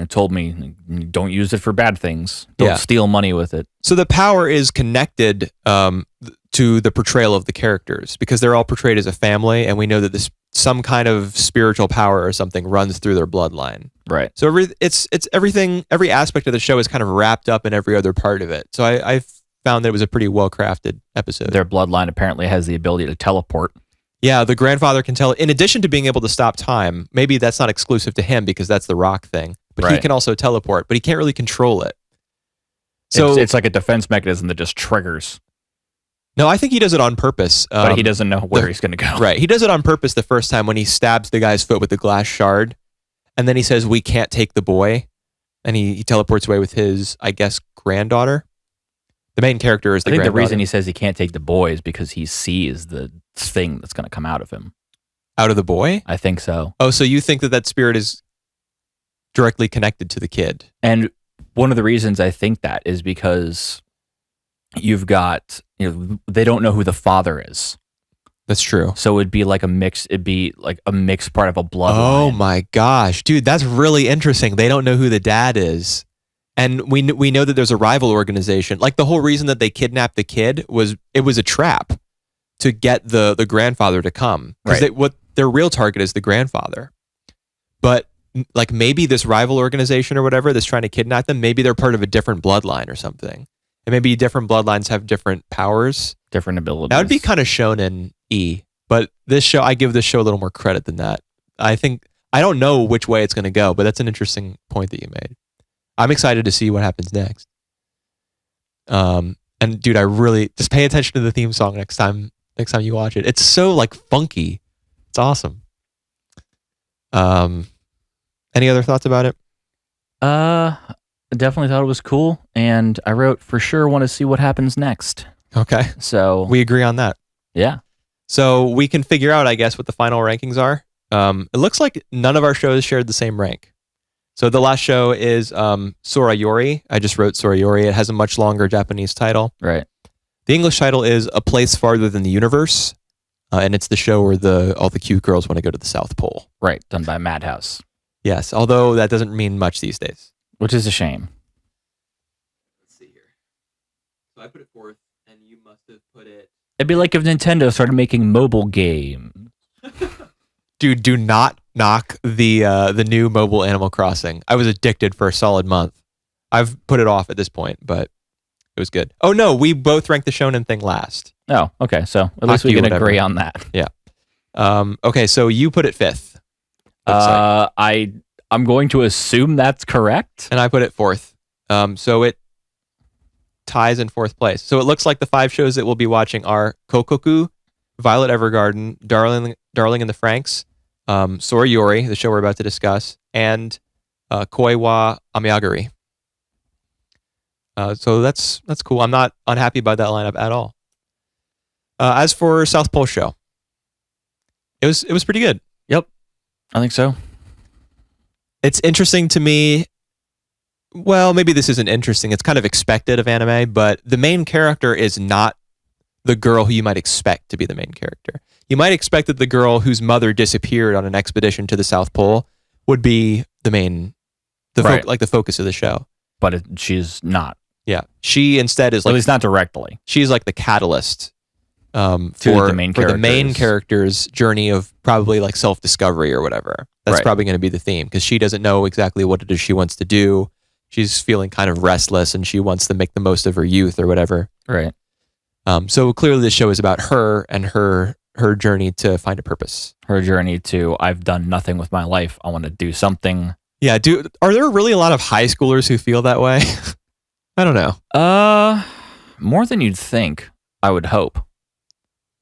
told me, don't use it for bad things. Don't steal money with it. So the power is connected to the portrayal of the characters because they're all portrayed as a family, and we know that some kind of spiritual power or something runs through their bloodline. Right. So it's everything. Every aspect of the show is kind of wrapped up in every other part of it. So I found that it was a pretty well crafted episode. Their bloodline apparently has the ability to teleport. Yeah, the grandfather can tell. In addition to being able to stop time, maybe that's not exclusive to him because that's the rock thing. But he can also teleport, but he can't really control it. So it's like a defense mechanism that just triggers. No, I think he does it on purpose. But he doesn't know where he's going to go. Right. He does it on purpose the first time when he stabs the guy's foot with the glass shard. And then he says, we can't take the boy. And he teleports away with his, I guess, granddaughter. The main character is the granddaughter. I think the reason he says he can't take the boy is because he sees the thing that's going to come out of him. Out of the boy? I think so. Oh, so you think that spirit is directly connected to the kid? And one of the reasons I think that is because you've got, they don't know who the father is. That's true. So it'd be like a mix. It'd be like a mixed part of a bloodline. Oh my gosh, dude, that's really interesting. They don't know who the dad is, and we know that there's a rival organization. Like the whole reason that they kidnapped the kid was it was a trap to get the grandfather to come because what their real target is the grandfather. But like maybe this rival organization or whatever that's trying to kidnap them, maybe they're part of a different bloodline or something. And maybe different bloodlines have different powers. Different abilities. That would be kind of shown in E. But this show, I give this show a little more credit than that. I don't know which way it's going to go, but that's an interesting point that you made. I'm excited to see what happens next. And dude, I really, just pay attention to the theme song next time you watch it. It's so like funky. It's awesome. Any other thoughts about it? I definitely thought it was cool, and I wrote, for sure want to see what happens next. Okay. So we agree on that. Yeah. So we can figure out, I guess, what the final rankings are. It looks like none of our shows shared the same rank. So the last show is Sora Yori. I just wrote Sora Yori. It has a much longer Japanese title. Right. The English title is A Place Farther Than the Universe, and it's the show where all the cute girls want to go to the South Pole. Right, done by Madhouse. Yes, although that doesn't mean much these days. Which is a shame. Let's see here. So I put it fourth, and you must have put it... It'd be like if Nintendo started making mobile games. Dude, do not knock the new mobile Animal Crossing. I was addicted for a solid month. I've put it off at this point, but it was good. Oh no, we both ranked the Shonen thing last. Oh, okay. So at least we can agree on that. Yeah. Okay, so you put it fifth. I'm going to assume that's correct. And I put it fourth. So it ties in fourth place. So it looks like the 5 shows that we'll be watching are Kokkoku, Violet Evergarden, Darling in the Franxx, Sora Yori, the show we're about to discuss, and Koi wa Ameagari. So that's cool. I'm not unhappy by that lineup at all. As for South Pole show, it was pretty good. Yep, I think so. It's interesting to me. Well, maybe this isn't interesting. It's kind of expected of anime, but the main character is not the girl who you might expect to be the main character. You might expect that the girl whose mother disappeared on an expedition to the South Pole would be the focus of the show. But she's not. Yeah. She instead is at least not directly. She's like the catalyst for the main character's journey of probably like self-discovery or whatever. That's probably going to be the theme because she doesn't know exactly what it is she wants to do. She's feeling kind of restless and she wants to make the most of her youth or whatever. Right. So clearly this show is about her and her her journey to find a purpose. Her journey to, I've done nothing with my life. I want to do something. Yeah, are there really a lot of high schoolers who feel that way? I don't know. More than you'd think, I would hope.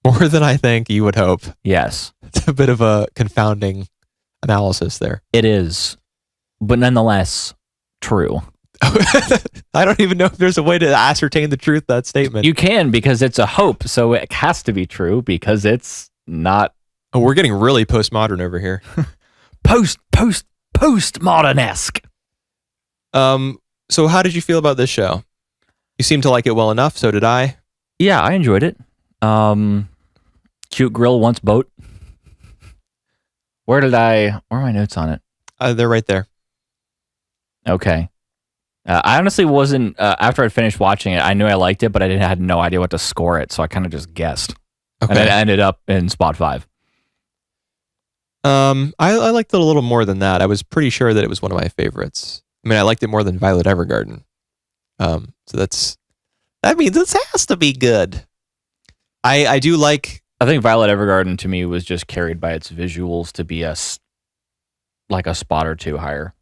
More than I think you would hope. Yes. It's a bit of a confounding analysis there. It is, but nonetheless, true. I don't even know if there's a way to ascertain the truth of that statement. You can, because it's a hope, so it has to be true because it's not. Oh, we're getting really postmodern over here. Postmodern-esque. So how did you feel about this show? You seem to like it well enough, so did I. Yeah, I enjoyed it. Cute grill wants boat. Where are my notes on it? They're right there. Okay. I honestly wasn't, after I finished watching it, I knew I liked it, but I had no idea what to score it, so I kind of just guessed. Okay. And it ended up in spot 5. I liked it a little more than that. I was pretty sure that it was one of my favorites. I mean, I liked it more than Violet Evergarden. So that means it has to be good. I do like. I think Violet Evergarden to me was just carried by its visuals to be like a spot or two higher.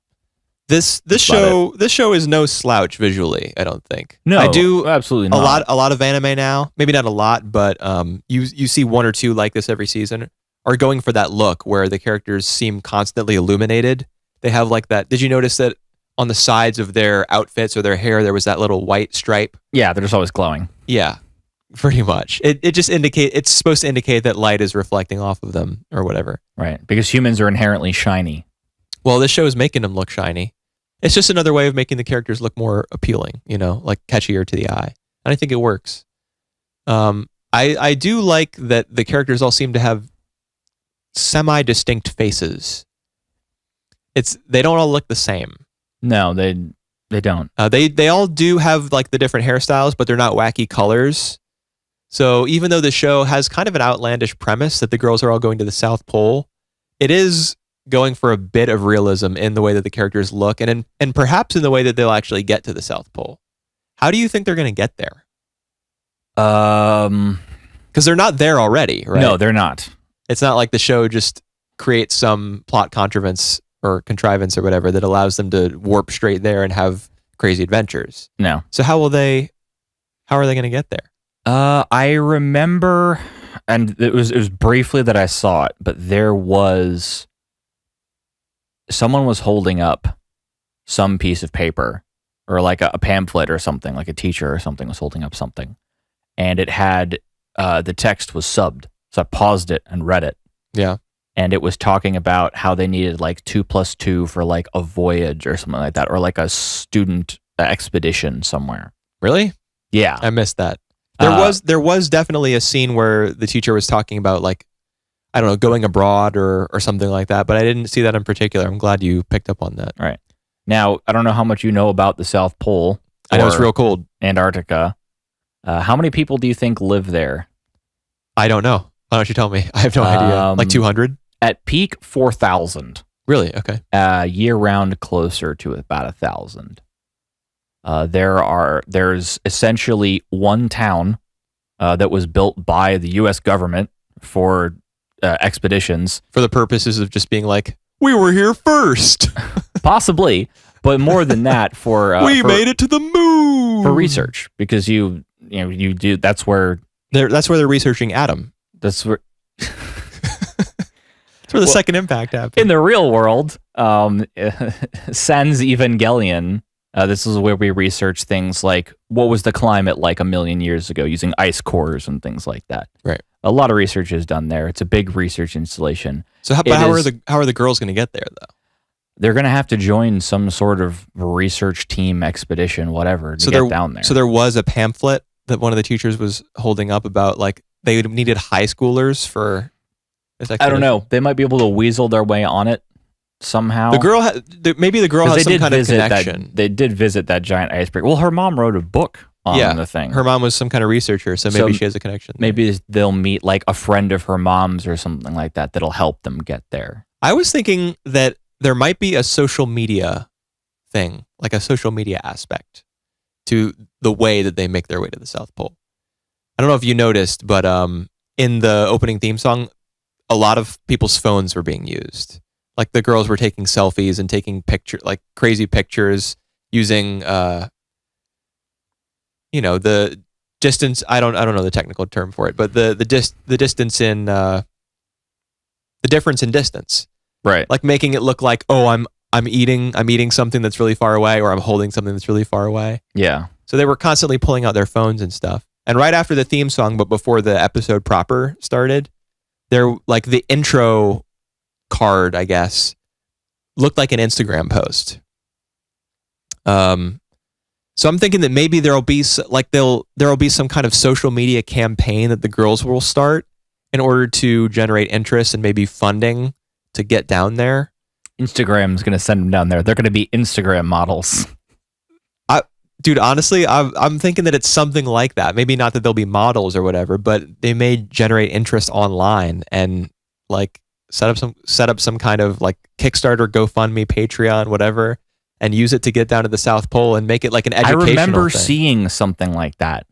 This show is no slouch visually, I don't think. No, I do absolutely not. A lot of anime now, maybe not a lot, but you see one or two like this every season, are going for that look where the characters seem constantly illuminated. They have like that. Did you notice that on the sides of their outfits or their hair there was that little white stripe? Yeah, they're just always glowing. Yeah, pretty much. It just it's supposed to indicate that light is reflecting off of them or whatever. Right, because humans are inherently shiny. Well, this show is making them look shiny. It's just another way of making the characters look more appealing, like catchier to the eye. And I think it works. I do like that the characters all seem to have semi-distinct faces. They don't all look the same. No, they don't. They all do have like the different hairstyles, but they're not wacky colors. So even though the show has kind of an outlandish premise that the girls are all going to the South Pole, it is going for a bit of realism in the way that the characters look and perhaps in the way that they'll actually get to the South Pole. How do you think they're going to get there? Because they're not there already, right? No, they're not. It's not like the show just creates some plot contrivance or whatever that allows them to warp straight there and have crazy adventures. No. So how are they going to get there? I remember, and it was briefly that I saw it, but there was someone was holding up some piece of paper or like a pamphlet or something, like a teacher or something was holding up something, and it had the text was subbed. So I paused it and read it. Yeah. And it was talking about how they needed like 2+2 for like a voyage or something like that, or like a student expedition somewhere. Really? Yeah. I missed that. There was definitely a scene where the teacher was talking about like, I don't know, going abroad or something like that, but I didn't see that in particular. I'm glad you picked up on that. Right. Now, I don't know how much you know about the South Pole. I know it's real cold. Antarctica. How many people do you think live there? I don't know. Why don't you tell me? I have no idea. Like 200? At peak, 4,000. Really? Okay. Year-round, closer to about 1,000. There's essentially one town that was built by the U.S. government for expeditions. For the purposes of just being like, we were here first. Possibly, but more than that for... we made it to the moon! For research, because you do, that's where they're researching A.N.I.M.E. That's where... That's where the second impact happened. In the real world, Sans Evangelion, this is where we research things like what was the climate like a million years ago using ice cores and things like that. Right. A lot of research is done there. It's a big research installation. So how are the girls going to get there though? They're going to have to join some sort of research team, expedition, whatever, to get down there. So there was a pamphlet that one of the teachers was holding up about like they needed high schoolers for this expedition. I don't know. They might be able to weasel their way on it somehow. Maybe the girl has some kind of connection. They did visit that giant iceberg. Well, her mom wrote a book on the thing. Her mom was some kind of researcher, so maybe she has a connection there. Maybe they'll meet like a friend of her mom's or something like that that'll help them get there. I was thinking that there might be a social media thing, like a social media aspect to the way that they make their way to the South Pole. I don't know if you noticed, but in the opening theme song, a lot of people's phones were being used. Like the girls were taking selfies and taking crazy pictures using, the distance. I don't know the technical term for it, but the distance in the difference in distance, Right. like making it look like, oh, I'm eating something that's really far away, or I'm holding something that's really far away. Yeah. So they were constantly pulling out their phones and stuff. And right after the theme song, but before the episode proper started, the intro card, I guess, looked like an Instagram post. So I'm thinking that maybe there'll be some kind of social media campaign that the girls will start in order to generate interest and maybe funding to get down there. Instagram's going to send them down there. They're going to be Instagram models. Dude, honestly, I'm thinking that it's something like that. Maybe not that they'll be models or whatever, but they may generate interest online and like set up some kind of like Kickstarter, GoFundMe, Patreon, whatever, and use it to get down to the South Pole and make it like an educational thing. I remember seeing something like that.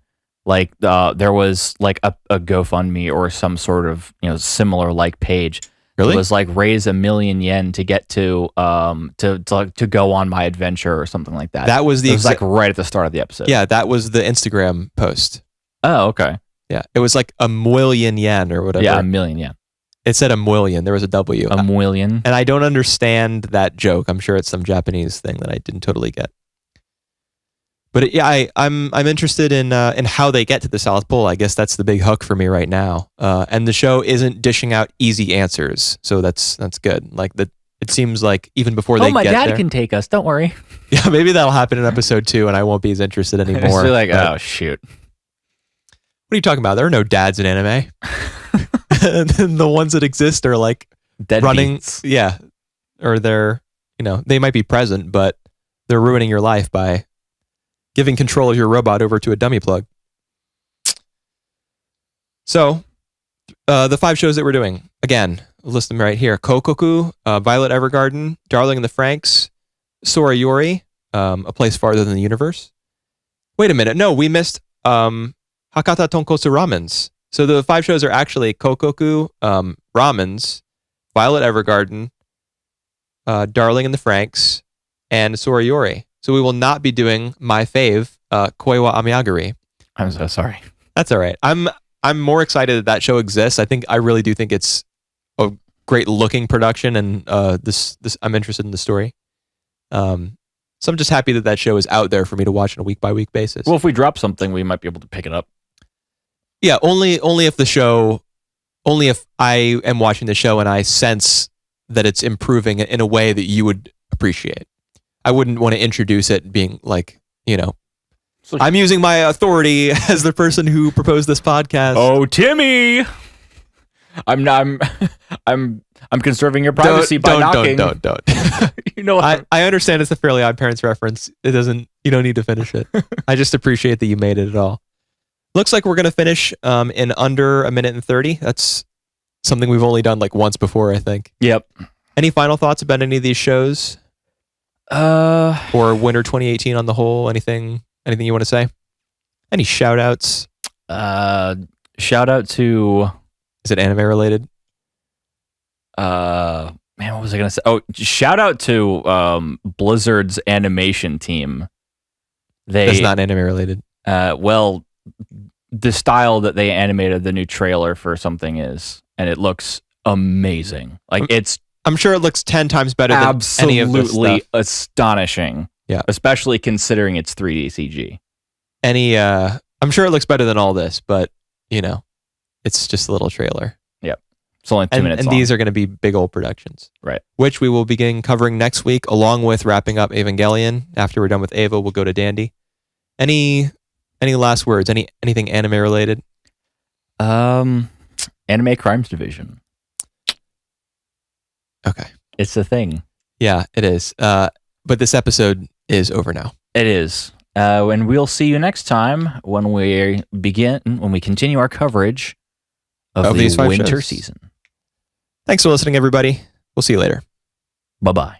Like there was like a GoFundMe or some sort of similar like page. Really? It was like raise 1 million yen to get to go on my adventure or something like that. That was it was like right at the start of the episode. Yeah, that was the Instagram post. Oh, okay. Yeah, it was like 1 million yen or whatever. Yeah, 1 million yen. It said 1 million. There was a W. 1 million. And I don't understand that joke. I'm sure it's some Japanese thing that I didn't totally get. But I'm interested in how they get to the South Pole. I guess that's the big hook for me right now. And the show isn't dishing out easy answers, so that's good. Like it seems like even before they get there. Oh, my dad can take us. Don't worry. Yeah, maybe that'll happen in episode 2, and I won't be as interested anymore. Be like, oh shoot. What are you talking about? There are no dads in anime. And then the ones that exist are like dead running. Beats. Yeah, or they're they might be present, but they're ruining your life by giving control of your robot over to a dummy plug. So, the 5 shows that we're doing, again, I'll list them right here. Kokkoku, Violet Evergarden, Darling in the FranXX, Sora Yori, A Place Farther Than the Universe. Wait a minute. No, we missed Hakata Tonkotsu Ramens. So the 5 shows are actually Kokkoku, Ramens, Violet Evergarden, Darling in the FranXX, and Sora Yori. So we will not be doing my fave, Koi wa Ameagari. I'm so sorry. That's all right. I'm more excited that show exists. I really do think it's a great looking production, and this I'm interested in the story. So I'm just happy that show is out there for me to watch on a week by week basis. Well, if we drop something, we might be able to pick it up. Yeah, only if I am watching the show and I sense that it's improving in a way that you would appreciate. I wouldn't want to introduce it being like, so I'm using my authority as the person who proposed this podcast. Oh, Timmy! I'm conserving your privacy by knocking. Don't. You know what? I understand it's a Fairly Odd Parents reference. You don't need to finish it. I just appreciate that you made it at all. Looks like we're going to finish in under 1 minute and 30. That's something we've only done like once before, I think. Yep. Any final thoughts about any of these shows? Or winter 2018 on the whole? Anything you want to say? Any shout outs? Shout out to... Is it anime related? Man, what was I going to say? Oh, shout out to Blizzard's animation team. That's not anime related. Well, the style that they animated the new trailer for something is, and it looks amazing. Like I'm sure it looks 10 times better than any of this stuff. Absolutely astonishing. Yeah. Especially considering it's 3D CG. I'm sure it looks better than all this, but it's just a little trailer. Yep. It's only 2 minutes and long. These are going to be big old productions. Right. Which we will begin covering next week, along with wrapping up Evangelion. After we're done with Eva, we'll go to Dandy. Any last words? Anything anime related? Anime Crimes Division. Okay. It's a thing. Yeah, it is. But this episode is over now. It is. And we'll see you next time when we continue our coverage of these the 5 winter shows. season. Thanks for listening, everybody. We'll see you later. Bye-bye.